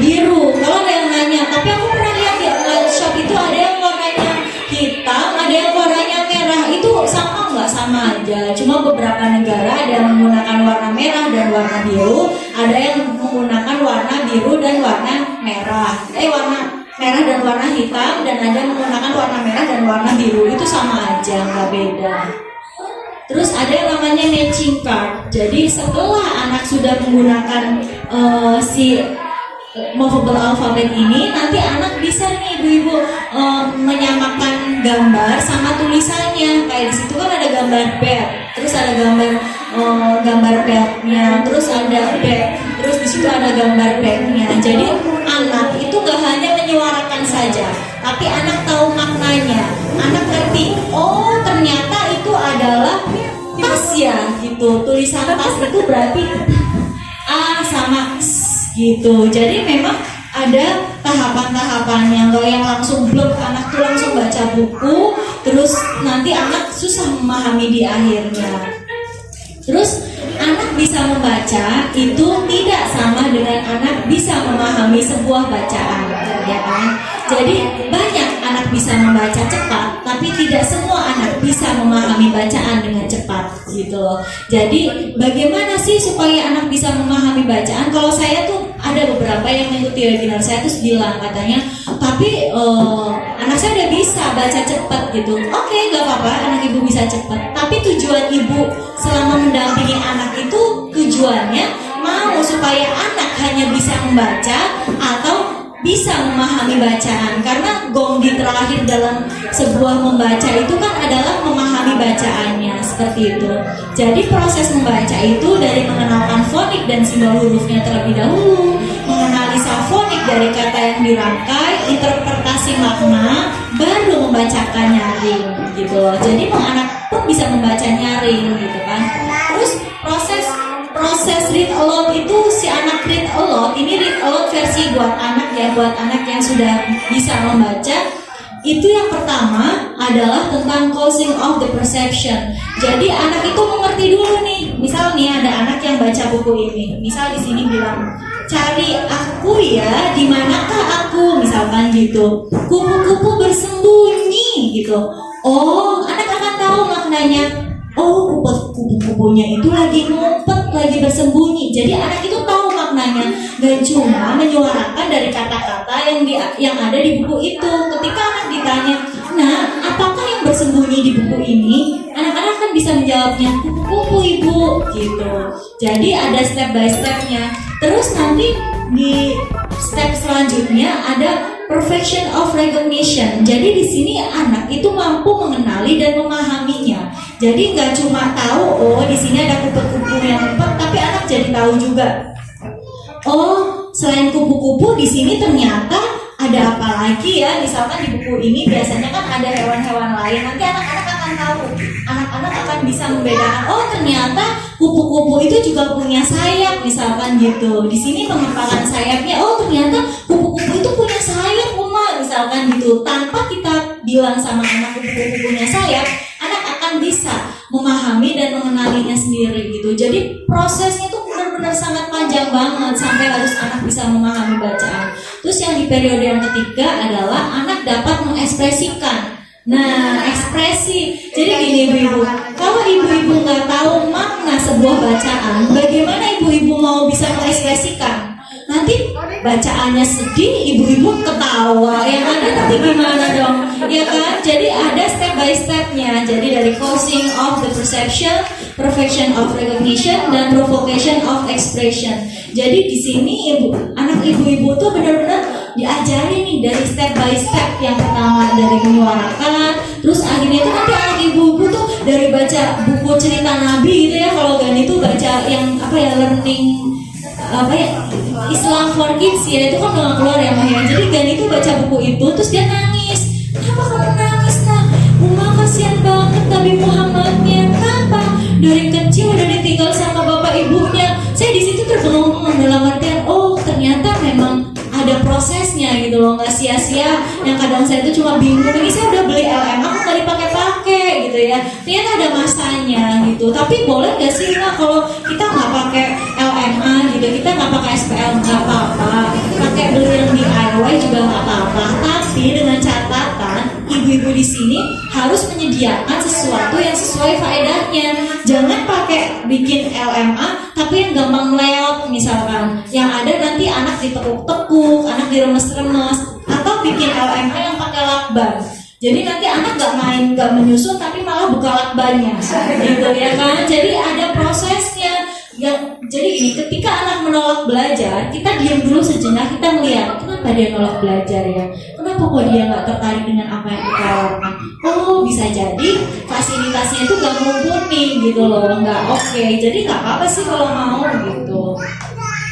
biru. Kalau ada yang nanya, tapi aku pernah lihat di online shop itu ada yang warnanya hitam, ada yang warnanya merah. Itu sama nggak? Sama aja. Cuma beberapa negara ada yang menggunakan warna merah dan warna biru, ada yang menggunakan warna biru dan warna merah. Warna merah dan warna hitam, dan ada yang menggunakan warna merah dan warna biru. Itu sama aja, nggak beda. Terus ada yang namanya matching card. Jadi setelah anak sudah menggunakan si movable alphabet ini, nanti anak bisa nih ibu-ibu menyamakan gambar sama tulisannya. Kayak di situ kan ada gambar bed, terus ada gambar bednya, terus ada bed, terus di situ ada gambar bednya. Jadi anak itu gak hanya menyuarakan saja, tapi anak tahu maknanya. Anak ngerti, oh ternyata itu adalah tas ya gitu. Tulisan tas itu berarti A sama S gitu. Jadi memang ada tahapan-tahapannya, nggak yang langsung blok anak tuh langsung baca buku terus nanti anak susah memahami di akhirnya. Terus anak bisa membaca itu tidak sama dengan anak bisa memahami sebuah bacaan, ya kan? Jadi banyak anak bisa membaca cepat, tapi tidak semua anak bisa memahami bacaan dengan cepat, gitu loh. Jadi bagaimana sih supaya anak bisa memahami bacaan? Kalau saya tuh ada beberapa yang mengikuti webinar saya terus bilang katanya, tapi anak saya udah bisa baca cepat gitu. Oke, gak apa-apa anak ibu bisa cepat, tapi tujuan ibu selama mendampingi anak itu tujuannya mau supaya anak hanya bisa membaca atau bisa memahami bacaan. Karena gong di terakhir dalam sebuah membaca itu kan adalah memahami bacaannya, seperti itu. Jadi proses membaca itu dari mengenalkan fonik dan simbol hurufnya terlebih dahulu, menganalisa fonik dari kata yang dirangkai, interpretasi makna, baru membacakan nyaring gitu loh. Jadi anak pun bisa membaca nyaring gitu kan. Terus proses read aloud itu si anak read aloud, ini read aloud versi buat anak ya, buat anak yang sudah bisa membaca. Itu yang pertama adalah tentang causing of the perception. Jadi anak itu mengerti dulu nih. Misal nih ada anak yang baca buku ini. Misal di sini bilang, cari aku ya, di manakah aku? Misalkan gitu. Kupu-kupu bersembunyi gitu. Oh, anak akan tahu maknanya. Oh, kupu-kupunya itu lagi ngumpet, lagi bersembunyi. Jadi anak itu tahu maknanya, gak cuma menyuarakan dari kata-kata yang ada di buku itu. Ketika anak ditanya, nah, apakah yang bersembunyi di buku ini? Anak-anak kan bisa menjawabnya, kupu-kupu ibu, gitu. Jadi ada step by stepnya. Terus nanti di step selanjutnya ada perfection of recognition. Jadi di sini anak itu mampu mengenali dan memahaminya. Jadi nggak cuma tahu, oh di sini ada kupu-kupu yang ngumpet, tapi anak jadi tahu juga. Oh, selain kupu-kupu di sini ternyata ada apa lagi ya? Misalkan di buku ini biasanya kan ada hewan-hewan lain. Nanti anak-anak akan tahu. Anak-anak akan bisa membedakan. Oh, ternyata kupu-kupu itu juga punya sayap, misalkan gitu. Di sini pengempalan sayapnya. Oh, ternyata kupu-kupu itu punya sayap, Uma, misalkan gitu. Tanpa kita bilang sama anak kupu-kupu punya sayap, anak akan bisa memahami dan mengenalinya sendiri gitu. Jadi prosesnya tuh benar-benar sangat panjang banget sampai harus anak bisa memahami bacaan. Terus yang di periode yang ketiga adalah anak dapat mengekspresikan. Nah, ekspresi. Jadi gini ibu-ibu, kalau ibu-ibu nggak tahu makna sebuah bacaan, bagaimana ibu-ibu mau bisa mengekspresikan? Nanti bacaannya sedih, ibu-ibu ketawa, yang ada nanti gimana dong? Ya kan? Jadi ada step by stepnya. Jadi dari causing of the perception, perfection of recognition, dan provocation of expression. Jadi di sini anak ibu-ibu tuh benar-benar diajari nih dari step by step. Yang pertama dari menyuarakan, terus akhirnya itu nanti anak ibu-ibu tuh dari baca buku cerita Nabi gitu ya. Kalau Gani itu baca yang apa ya, learning apa ya, Islam for Kids ya, itu kan udah keluar ya Mah ya. Jadi Gani itu baca buku itu terus dia nangis. Kenapa kamu nangis nak? Uma kasihan banget Nabi Muhammadnya. Kenapa? Dari kecil udah ditinggal sama bapak ibunya. Saya di situ terbengong dalam artian, oh ternyata memang ada prosesnya gitu loh, nggak sia-sia. Yang kadang saya itu cuma bingung, ini saya udah beli LMA kok nggak dipakai-pakai gitu ya. Ternyata ada masanya gitu. Tapi boleh nggak sih Nah kalau kita nggak pakai LMA gitu, kita nggak pakai SPL nggak apa-apa, pakai beli yang DIY juga nggak apa-apa. Tapi dengan catatan ibu-ibu di sini harus menyediakan sesuatu yang sesuai faedahnya. Jangan pakai bikin LMA tapi yang gampang meleot misalkan, yang ada nanti anak ditekuk-tekuk, anak diremes-remes, atau bikin LMA yang pakai lakban. Jadi nanti anak nggak menyusun tapi malah buka lakbannya, gitu ya kan? Jadi ada prosesnya. Ya, jadi gini, ketika anak menolak belajar, kita diam dulu sejenak, kita melihat kenapa dia nolak belajar ya, kenapa kok dia nggak tertarik dengan apa yang kita lakukan. Oh, bisa jadi fasilitasnya itu nggak mumpuni gitu loh, nggak oke. Jadi nggak apa-apa sih kalau mau gitu.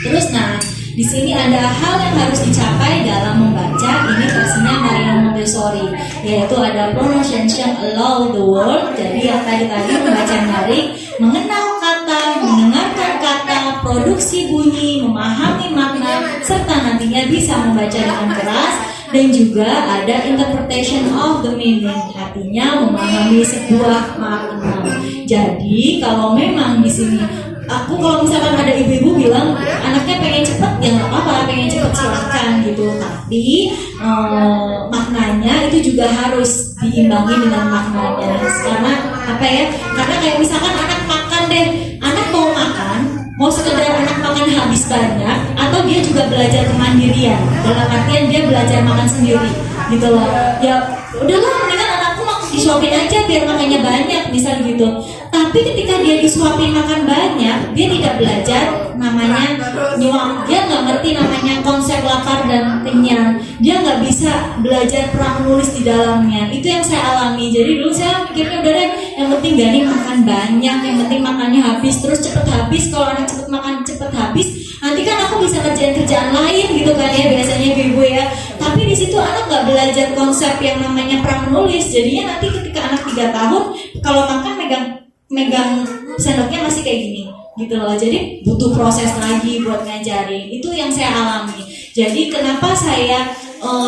Terus nah, di sini ada hal yang harus dicapai dalam membaca. Ini versinya Maria Montessori, yaitu ada pronunciation allow the word. Jadi yang tadi membaca narik, mengenal kata, mendengarkan kata, produksi bunyi, memahami makna, serta nantinya bisa membaca dengan keras. Dan juga ada interpretation of the meaning, artinya memahami sebuah makna. Jadi kalau memang di sini kalau misalkan ada ibu-ibu bilang anaknya pengen cepet, ya nggak apa-apa, pengen cepet silahkan gitu. Tapi maknanya itu juga harus diimbangi dengan maknanya. Karena apa ya? Karena kayak misalkan anak makan deh, anak mau makan, mau sekedar anak makan habis banyak, atau dia juga belajar kemandirian. Dalam artian dia belajar makan sendiri, gitu loh. Ya udahlah, mendingan anakku disuapin aja biar makannya banyak, misal gitu. Tapi ketika dia disuapin makan banyak, dia tidak belajar namanya nyuap. Dia nggak ngerti namanya konsep lapar dan kenyang. Dia nggak bisa belajar perang menulis di dalamnya. Itu yang saya alami. Jadi dulu saya mikirnya udah deh, yang penting Gani makan banyak, yang penting makannya habis, terus cepet habis. Kalau anak cepet makan cepet habis, nanti kan aku bisa kerjaan kerjaan lain gitu kan ya, biasanya ibu ya. Tapi di situ anak nggak belajar konsep yang namanya perang menulis. Jadinya nanti ketika anak 3 tahun, kalau makan megang sendoknya masih kayak gini gitu loh. Jadi butuh proses lagi buat ngajarin. Itu yang saya alami. Jadi kenapa saya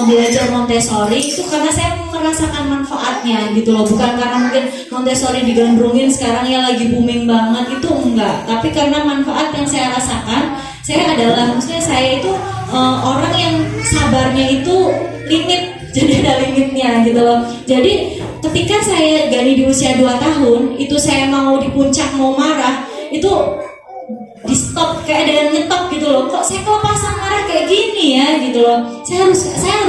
belajar Montessori itu karena saya merasakan manfaatnya gitu loh. Bukan karena mungkin Montessori digandrungin sekarang ya lagi booming banget, itu enggak. Tapi karena manfaat yang saya rasakan, saya adalah maksudnya saya itu orang yang sabarnya itu limit. Jadi ada limitnya gitu. loh. Jadi ketika saya Gani di usia 2 tahun itu saya mau di puncak mau marah, itu di stop, kayak ada yang nyetop gitu loh. Kok saya kelepasan marah kayak gini ya gitu loh. Saya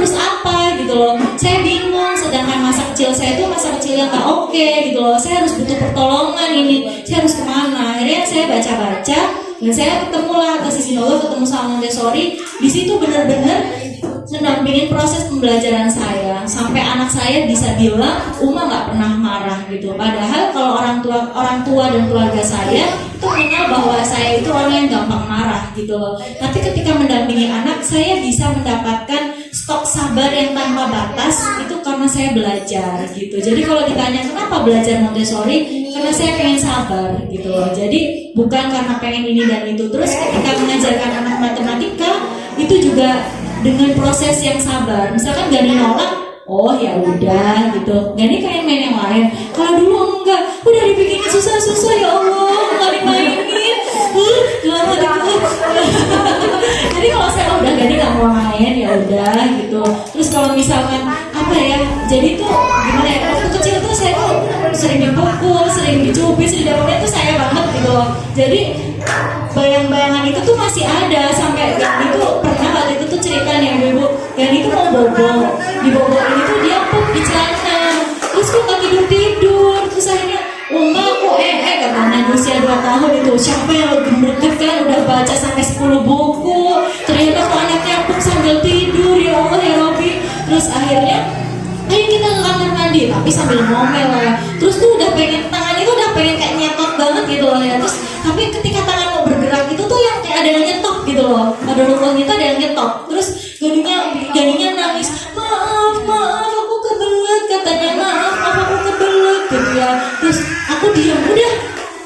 harus apa gitu loh. Saya bingung, sedangkan masa kecil saya itu masa kecil yang gak oke gitu loh. Saya harus butuh pertolongan ini. Saya harus kemana? Akhirnya saya baca-baca dan saya ketemulah ke Sisinolo, ketemu sama Montessori. Di situ benar-benar mendampingin proses pembelajaran saya sampai anak saya bisa bilang Uma nggak pernah marah gitu. Padahal kalau orang tua dan keluarga saya itu mengenal bahwa saya itu orang yang gampang marah gitu loh. Tapi ketika mendampingi anak, saya bisa mendapatkan stok sabar yang tanpa batas itu karena saya belajar gitu. Jadi kalau ditanya kenapa belajar Montessori, karena saya pengen sabar gitu loh. Jadi bukan karena pengen ini dan itu. Terus ketika mengajarkan anak matematika itu juga dengan proses yang sabar. Misalkan Gani nolak, oh ya udah gitu. Gani pengen main yang lain. Kalau dulu enggak, udah dibikinin susah-susah ya Allah, nggak dimainin. Jadi kalau saya udah Gani nggak mau main ya udah gitu. Terus kalau misalkan apa ya, jadi tuh gimana ya? Waktu kecil tuh saya tuh sering dipukul, sering dicubit, sering dapetnya tuh saya banget gitu loh. Jadi bayang-bayangan itu tuh masih ada sampai Gani tuh pernah waktu itu tuh cerita nih ibu, Gani tuh mau bobo, di bobo ini tuh dia pup di celana, terus kok nggak tidur, terus akhirnya Uma kok katanya di usia 2 tahun itu siapa yang lebih berdekat kan udah baca sampai 10 buku, ternyata kok anaknya pup sambil tidur, ya Allah ya Robby. Terus akhirnya ayo kita ke kamar mandi, tapi sambil ngomel lah. Terus tuh udah pengen, tangannya tuh udah pengen kayak nyetot banget gitu loh ya. Terus tapi ketika tangan mau bergerak itu tuh yang kayak ada yang nyetok gitu loh. Ada ruangnya tuh ada yang nyetok. Terus Ganinya nangis, maaf aku kebelet katanya, maaf aku kebelet gitu ya. Terus aku diam, udah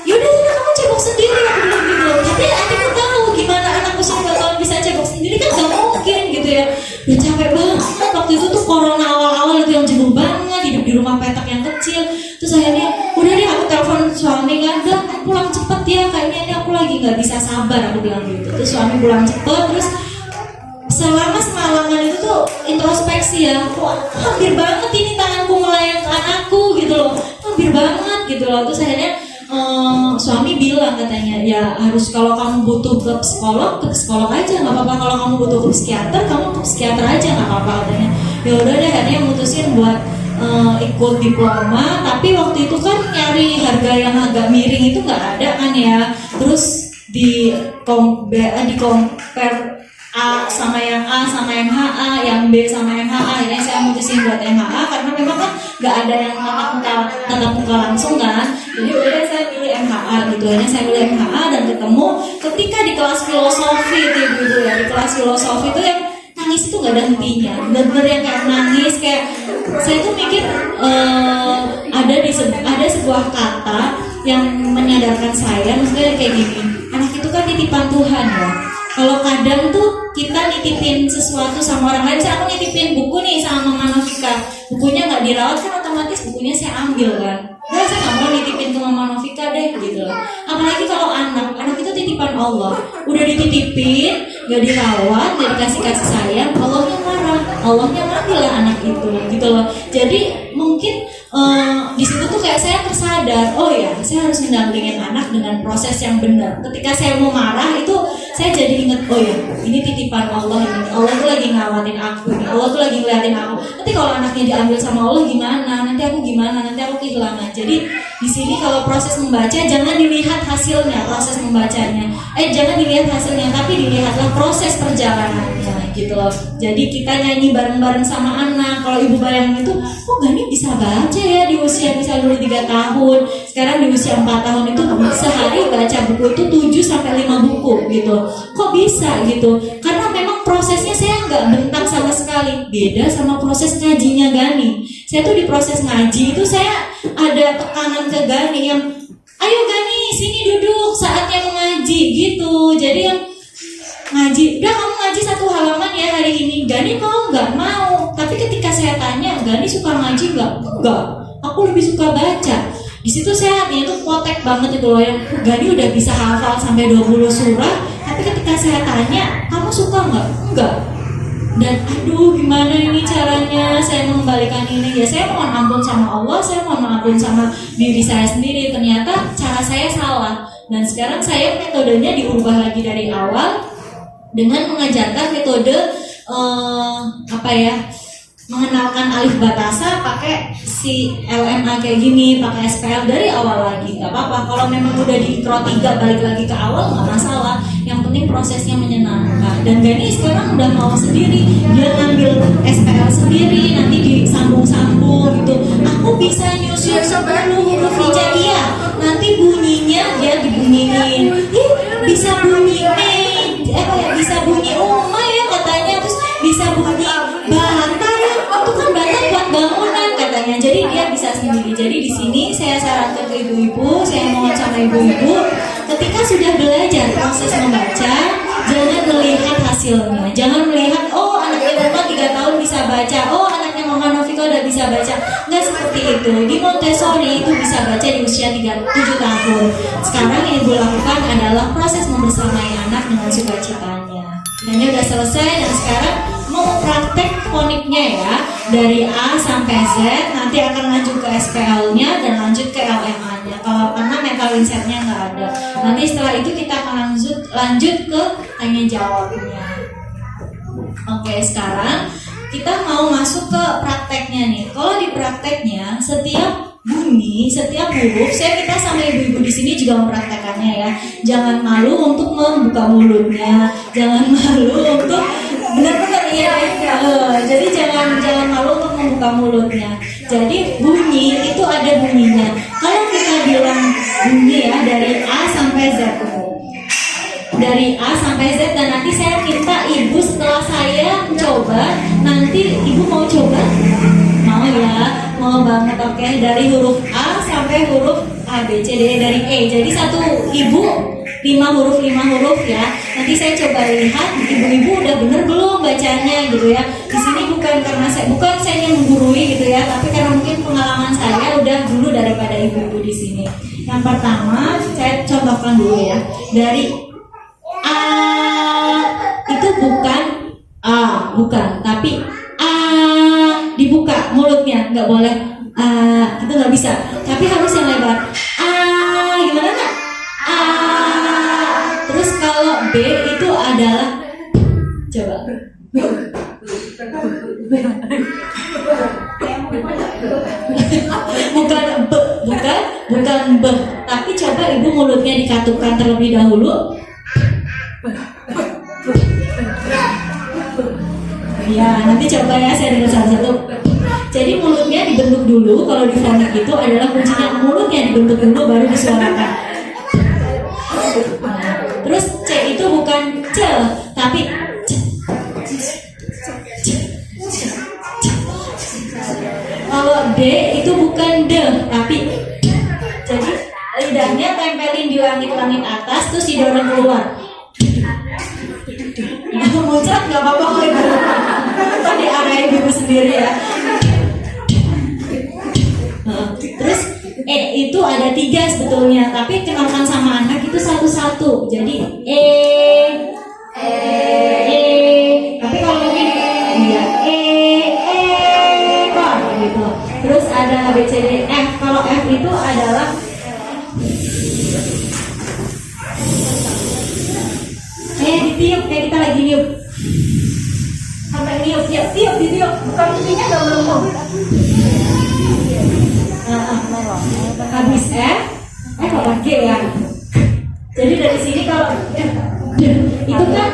sana kamu cebok sendiri, aku bilang gitu loh. Tapi adikku tahu gimana anak usia 2 tahun bisa cebok sendiri kan gak mungkin gitu ya. Udah capek banget, waktu itu tuh corona awal-awal itu yang jenuh banget, hidup di rumah petak yang kecil. Terus akhirnya udah deh aku telepon suami kan, udah pulang cepet ya, kayaknya ini aku lagi gak bisa sabar, aku bilang gitu. Terus suami pulang cepet, terus selama semalaman itu tuh introspeksi ya, wah hampir banget ini tanganku melayang ke anakku gitu loh, hampir banget gitu loh. Terus akhirnya suami bilang katanya, ya harus kalau kamu butuh ke psikolog aja nggak apa-apa, kalau kamu butuh ke psikiater, kamu ke psikiater aja nggak apa-apa katanya. Ya udah deh, akhirnya mutusin buat ikut diploma, tapi waktu itu kan nyari harga yang agak miring itu nggak ada kan ya. Terus di compare A sama yang A sama yang HA, yang B sama yang HA. Akhirnya saya mutusin buat MHA karena memang kan nggak ada yang tatap muka langsung kan. Jadi udah saya pilih MHA gitu. Akhirnya saya pilih MHA dan ketemu ketika di kelas filosofi itu ibu ya, di kelas filosofi itu yang nangis itu nggak ada hentinya, bener-bener yang kayak nangis, kayak saya tuh mikir ada sebuah kata yang menyadarkan saya, maksudnya kayak gini, anak itu kan titipan Tuhan ya. Kalau kadang tuh kita nitipin sesuatu sama orang lain, saya aku nitipin buku nih sama Mama Novika, bukunya nggak dirawat kan otomatis bukunya saya ambil kan. Nah, saya nggak mau nitipin ke Mama Novika deh gitu loh. Apalagi kalau anak itu titipan Allah, udah dititipin, nggak dirawat, nggak dikasih kasih sayang, Allahnya marah, Allahnya matilah anak itu gitu loh. Jadi mungkin di situ tuh kayak saya tersadar, oh ya saya harus mendampingin anak dengan proses yang benar. Ketika saya mau marah itu saya jadi inget, oh ya ini titipan Allah ini, Allah tuh lagi ngawatin aku ini, Allah tuh lagi ngeliatin aku. Nanti kalau anaknya diambil sama Allah gimana? Nanti aku gimana? Nanti aku kehilangan. Jadi di sini kalau proses membaca jangan dilihat hasilnya, proses membacanya. Jangan dilihat hasilnya, tapi dilihatlah proses perjalanannya gitu loh. Jadi kita nyanyi bareng-bareng sama anak. Kalau ibu bayangin itu, oh Gani bisa baca ya di usia bisa dulu 3 tahun. Sekarang di usia 4 tahun itu sehari baca buku itu 7-5 buku gitu. Kok bisa gitu? Karena memang prosesnya saya nggak bentak sama sekali. Beda sama proses ngajinya Gani. Saya tuh di proses ngaji itu saya ada tekanan ke Gani yang ayo Gani sini duduk saatnya mengaji gitu. Jadi yang ngaji, udah kamu ngaji 1 halaman ya hari ini. Gani mau nggak? Mau. Tapi ketika saya tanya, Gani suka ngaji nggak? Enggak. Aku lebih suka baca. Di situ saya hatinya tuh potek banget itu loh, yang Gani udah bisa hafal sampai 20 surah. Tapi ketika saya tanya, kamu suka nggak? Enggak. Dan aduh gimana ini caranya saya mengembalikan ini? Ya saya sama Allah, saya mohon ampun sama diri saya sendiri, ternyata cara saya salah. Dan sekarang saya metodenya diubah lagi dari awal dengan mengajarkan metode mengenalkan alif batasa pakai si LMA kayak gini, pakai SPL dari awal lagi. Gak apa-apa, kalau memang udah di Pro 3 balik lagi ke awal nggak masalah. Yang penting prosesnya menyenangkan. Dan Gani sekarang udah mau sendiri, dia ngambil SPL sendiri, nanti disambung-sambung gitu. Aku bisa nyusun 10 huruf hijaiyah, nanti bunyinya dia dibunyiin. Bisa bunyi bisa bunyi umma ya katanya, terus bisa bunyi bata ya, itu kan bata buat bangunan katanya. Jadi dia bisa sendiri. Jadi di sini saya sarankan ke ibu-ibu, saya mohon sama ibu-ibu, ketika sudah belajar proses membaca, jangan melihat hasilnya, jangan melihat anaknya Mama 3 tahun bisa baca, anaknya Mama Novika udah bisa baca. Nggak seperti itu. Di Montessori itu bisa baca di usia 7 tahun. Sekarang yang ibu lakukan adalah proses membersamai anak dengan sukacitanya. Hanya udah selesai dan sekarang mau praktek foniknya ya, dari A sampai Z, nanti akan lanjut ke SPL-nya dan lanjut ke LMA-nya. Kalau karena mental insight-nya nggak ada. Nanti setelah itu kita akan lanjut ke tanya jawabnya. Oke, sekarang kita mau masuk ke prakteknya nih. Kalau di prakteknya setiap bunyi, setiap huruf, kita sama ibu-ibu di sini juga mempraktekannya ya. Jangan malu untuk membuka mulutnya, jangan malu untuk benar-benar jadi jangan malu untuk membuka mulutnya. Jadi bunyi itu ada bunyinya. Kalau kita bilang bunyi ya dari A sampai Z, dari A sampai Z, dan nanti saya minta ibu setelah saya coba, nanti ibu mau coba? Mau ya? Mau banget, oke. Dari huruf A sampai huruf A, B, C, D, dari E. Jadi satu ibu 5 huruf ya. Nanti saya coba lihat ibu-ibu udah bener belum bacanya gitu ya. Di sini bukan karena saya yang menggurui gitu ya, tapi karena mungkin pengalaman saya udah dulu daripada ibu-ibu di sini. Yang pertama saya contohkan dulu ya. Dari A itu bukan A, bukan, tapi A dibuka mulutnya, nggak boleh itu nggak bisa, tapi harus yang lebar. Gimana nak? Terus kalau B itu adalah, coba bukan B, tapi coba ibu mulutnya dikatupkan terlebih dahulu. Ya, nanti coba ya, saya dengar satu-satu. Jadi mulutnya dibentuk dulu. Kalau di fonik itu adalah kuncinya, mulutnya dibentuk dulu baru disuarakan. Terus C itu bukan C, tapi C. Kalau D itu bukan D, tapi D. Jadi lidahnya tempelin di langit-langit atas, terus didorong keluar. Muncrat nggak apa-apa kok ibu. Tadi arahin ibu sendiri ya. Terus itu ada 3 sebetulnya, tapi kenalkan sama anak itu satu-satu. Jadi tapi kalau mungkin iya kok gitu. Terus ada A, B, C, D, F. Kalau F itu adalah ditiup, kayak kita lagi niup. Sampai niup, ditiup. Bukan pipinya nggak melengkung. Habis kalau G ya. Jadi dari sini kalau itu kan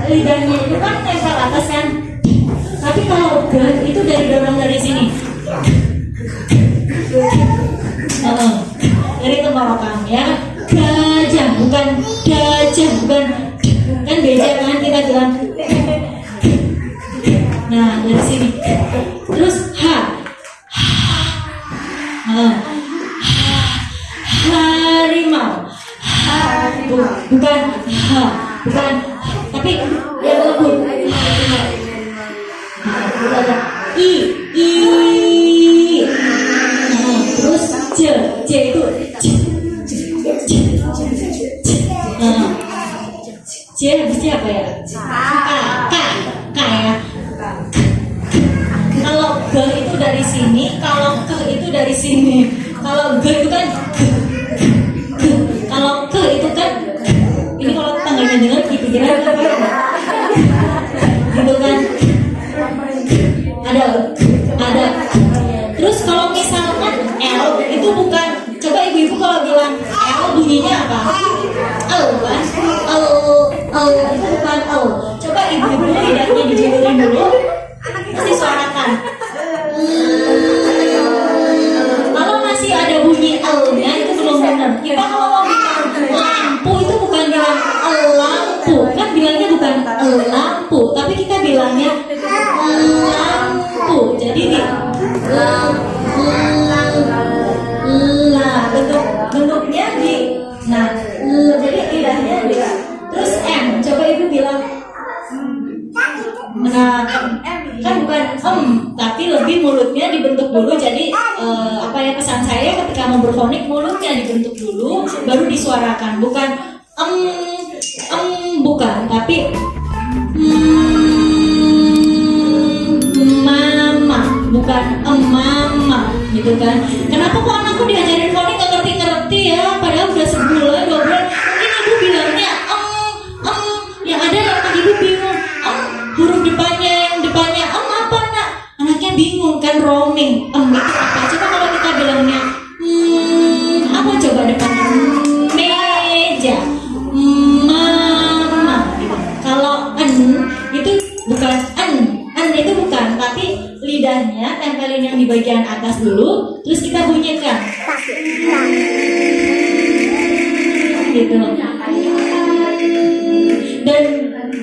lidahnya itu kan nempel atas kan. Tapi kalau G itu dorong dari sini. Dari tenggorokan ya. Gajah, bukan gajah, bukan. Kan beda kan kita bilang. Nah dari sini. Terus H. Harimau. Bukan H, bukan, tapi yang lembut. I. dari sini, kalau ke itu dari sini. Kalau ge itu kan ge. Kalau ke itu kan ini kalau tangganya dengar kepikiran apa ya? Gitu kan. Ada. Terus kalau misalkan L itu bukan, coba ibu-ibu kalau bilang L bunyinya apa? L kan? L itu bukan L. Coba ibu-ibu lidahnya dijulurin dulu, pasti suarakan. Kalau masih ada bunyi L-nya itu belum benar. Kita kalau mau bilang lampu itu bukan bilang lampu, kan bilangnya bukan lampu, tapi kita bilangnya lampu. Jadi di bentuknya di jadi lidahnya di. Terus M, coba ibu bilang. Nah, kan bukan tapi lebih mulutnya dibentuk dulu. Jadi pesan saya ketika mau berfonik mulutnya dibentuk dulu, baru disuarakan. Bukan bukan, tapi mama, bukan mama, gitu kan? Kenapa kok anakku diajarin fonik nggak ngerti ya? Padahal udah sebulan, 2 bulan, mungkin ibu bilangnya yang ada anak ibu bingung. Huruf yang depannya apa nak? Anaknya bingung kan, roaming. Itu apa? Coba kalau kita bilangnya apa coba depannya? Meja, mama gitu. Kalau itu bukan itu bukan, tapi lidahnya tempelin yang di bagian atas dulu, terus kita bunyikan gitu. Dan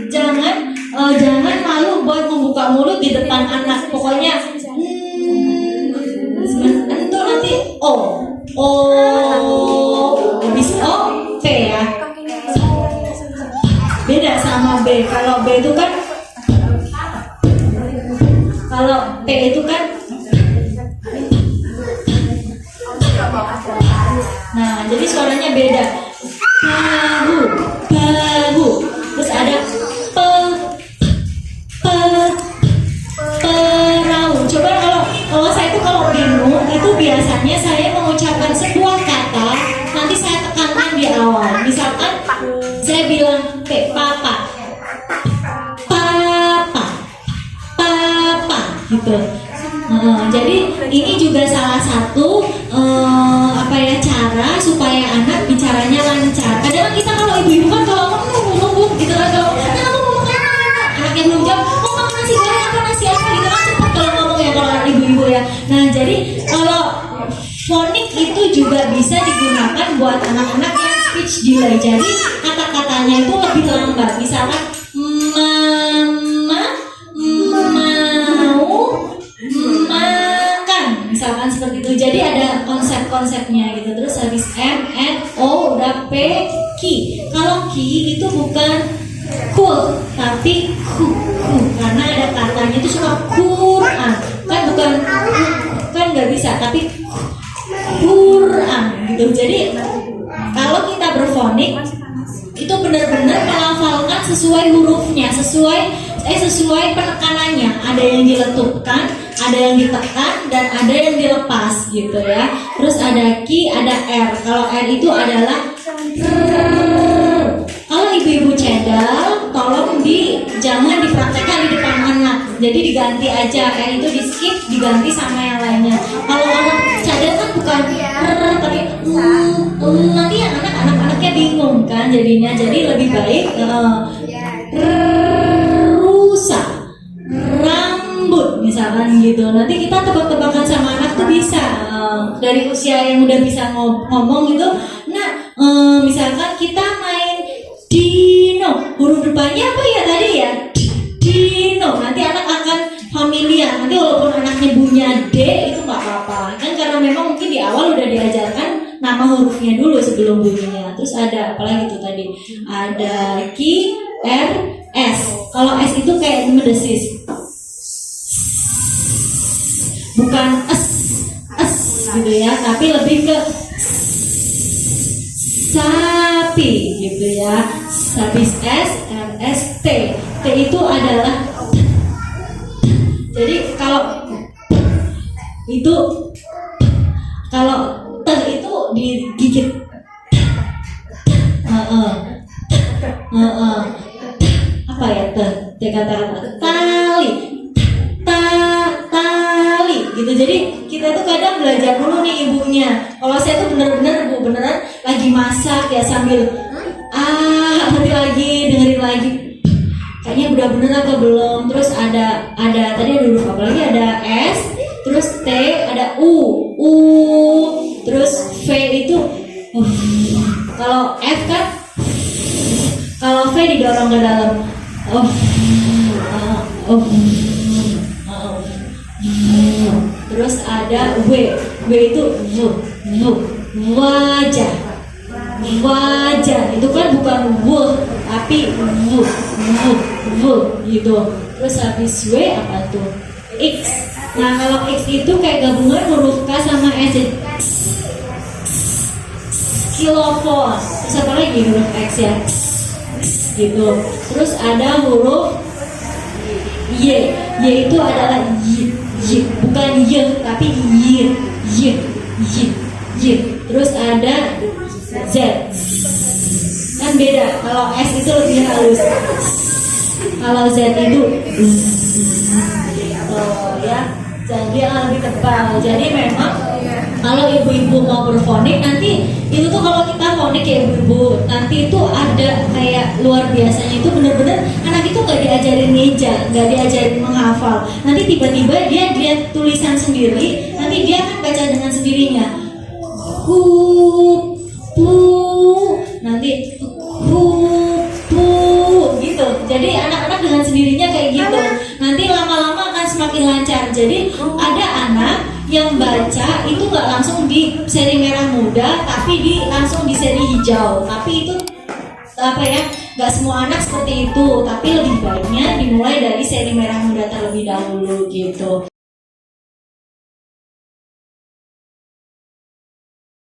jangan malu buat membuka mulut di depan anak. Pokoknya itu nanti habis P ya. Beda sama B. Kalau B itu kan, kalau P itu kan. Nah, jadi suaranya beda. Bahu. Terus ada perahu. Coba kalau saya itu kalau bingung itu biasanya saya mengucapkan sebuah kata, nanti saya tekankan di awal. Misalkan saya bilang papa gitu. Jadi ini juga salah satu cara supaya anak bicaranya lancar. Kadang kita kalau ibu-ibu kan kalau ngomong gitu kan, kalau ngomong anak yang belum jawab, mau nasi goreng apa nasi apa gitu kan cepat kalau ngomong ya kalau ibu-ibu ya. Nah jadi kalau fonik itu juga bisa digunakan buat anak-anak yang speech delay. Jadi kata-katanya itu lebih lambat. Misalkan mama mau makan, misalkan seperti itu. Jadi ada konsep-konsepnya gitu. Terus habis M, N, O, udah P, Q. Kalau Q itu bukan cool, tapi ku. Karena ada katanya itu suka Quran. Kan bukan kan nggak bisa, tapi Quran gitu. Jadi kalau kita berfonik itu benar-benar melafalkan sesuai hurufnya, sesuai penekanannya. Ada yang diletupkan, ada yang ditekan, dan ada yang dilepas gitu ya. Terus ada Q, ada R. Kalau R itu adalah kalau ibu-ibu cedal, tolong jangan dipraktekkan di depan anak. Jadi diganti aja, R itu di skip, diganti sama yang lainnya. Kalau anak cadel kan bukan tapi nanti yang anak-anaknya bingung kan jadinya. Jadi lebih baik rusak rambut misalkan gitu. Nanti kita tebak-tebakan sama anak tuh bisa dari usia yang udah bisa ngomong gitu. Nah misalkan kita main dino, huruf depannya apa ya tadi ya? Dino. Nanti anak akan familiar. Nanti walaupun anaknya bunyinya D itu nggak apa-apa kan, karena memang mungkin di awal udah diajarkan nama hurufnya dulu sebelum bunyinya. Terus ada apalagi itu tadi? Ada Q, R, S. Kalau S itu kayak medesis, bukan es gitu ya, tapi lebih ke sapi gitu ya. Habis S, R, S, T. T itu adalah, jadi kalau itu kalau teh itu digigit. Apa ya teh? Kata-kata tali, tali gitu. Jadi kita tuh kadang belajar dulu nih ibunya. Kalau saya tuh beneran lagi masak ya sambil nanti lagi dengerin lagi. Kayaknya udah bener atau belum. Terus ada tadi ada huruf apa lagi? Ada S, terus T, ada U, terus V itu. Kalau F kan, kalau V didorong ke dalam. Terus ada W itu wajah. Itu kan bukan tapi gitu. Terus habis W apa tuh? X. Nah kalau X itu kayak gabungan huruf K sama S. Xilofon. Terus apa lagi huruf X ya? Gitu. Terus ada huruf Y. Y itu adalah Y. Bukan Y tapi Y. Terus ada Z. Kan beda. Kalau S itu lebih halus. Kalau Z itu ya. Jadi lebih tebal. Jadi memang kalau ibu-ibu mau berfonik nanti itu tuh kalau kita fonik ya ibu-ibu nanti itu ada kayak luar biasanya itu bener-bener anak itu nggak diajarin ngeja, nggak diajarin menghafal. Nanti tiba-tiba dia tulisan sendiri, nanti dia akan baca dengan sendirinya. Nanti gitu. Jadi anak-anak dengan sendirinya kayak gitu. Nanti lama-lama akan semakin lancar. Jadi ada anak yang baca itu nggak langsung di seri merah muda, tapi langsung di seri hijau. Tapi itu apa ya? Nggak semua anak seperti itu. Tapi lebih baiknya dimulai dari seri merah muda terlebih dahulu gitu.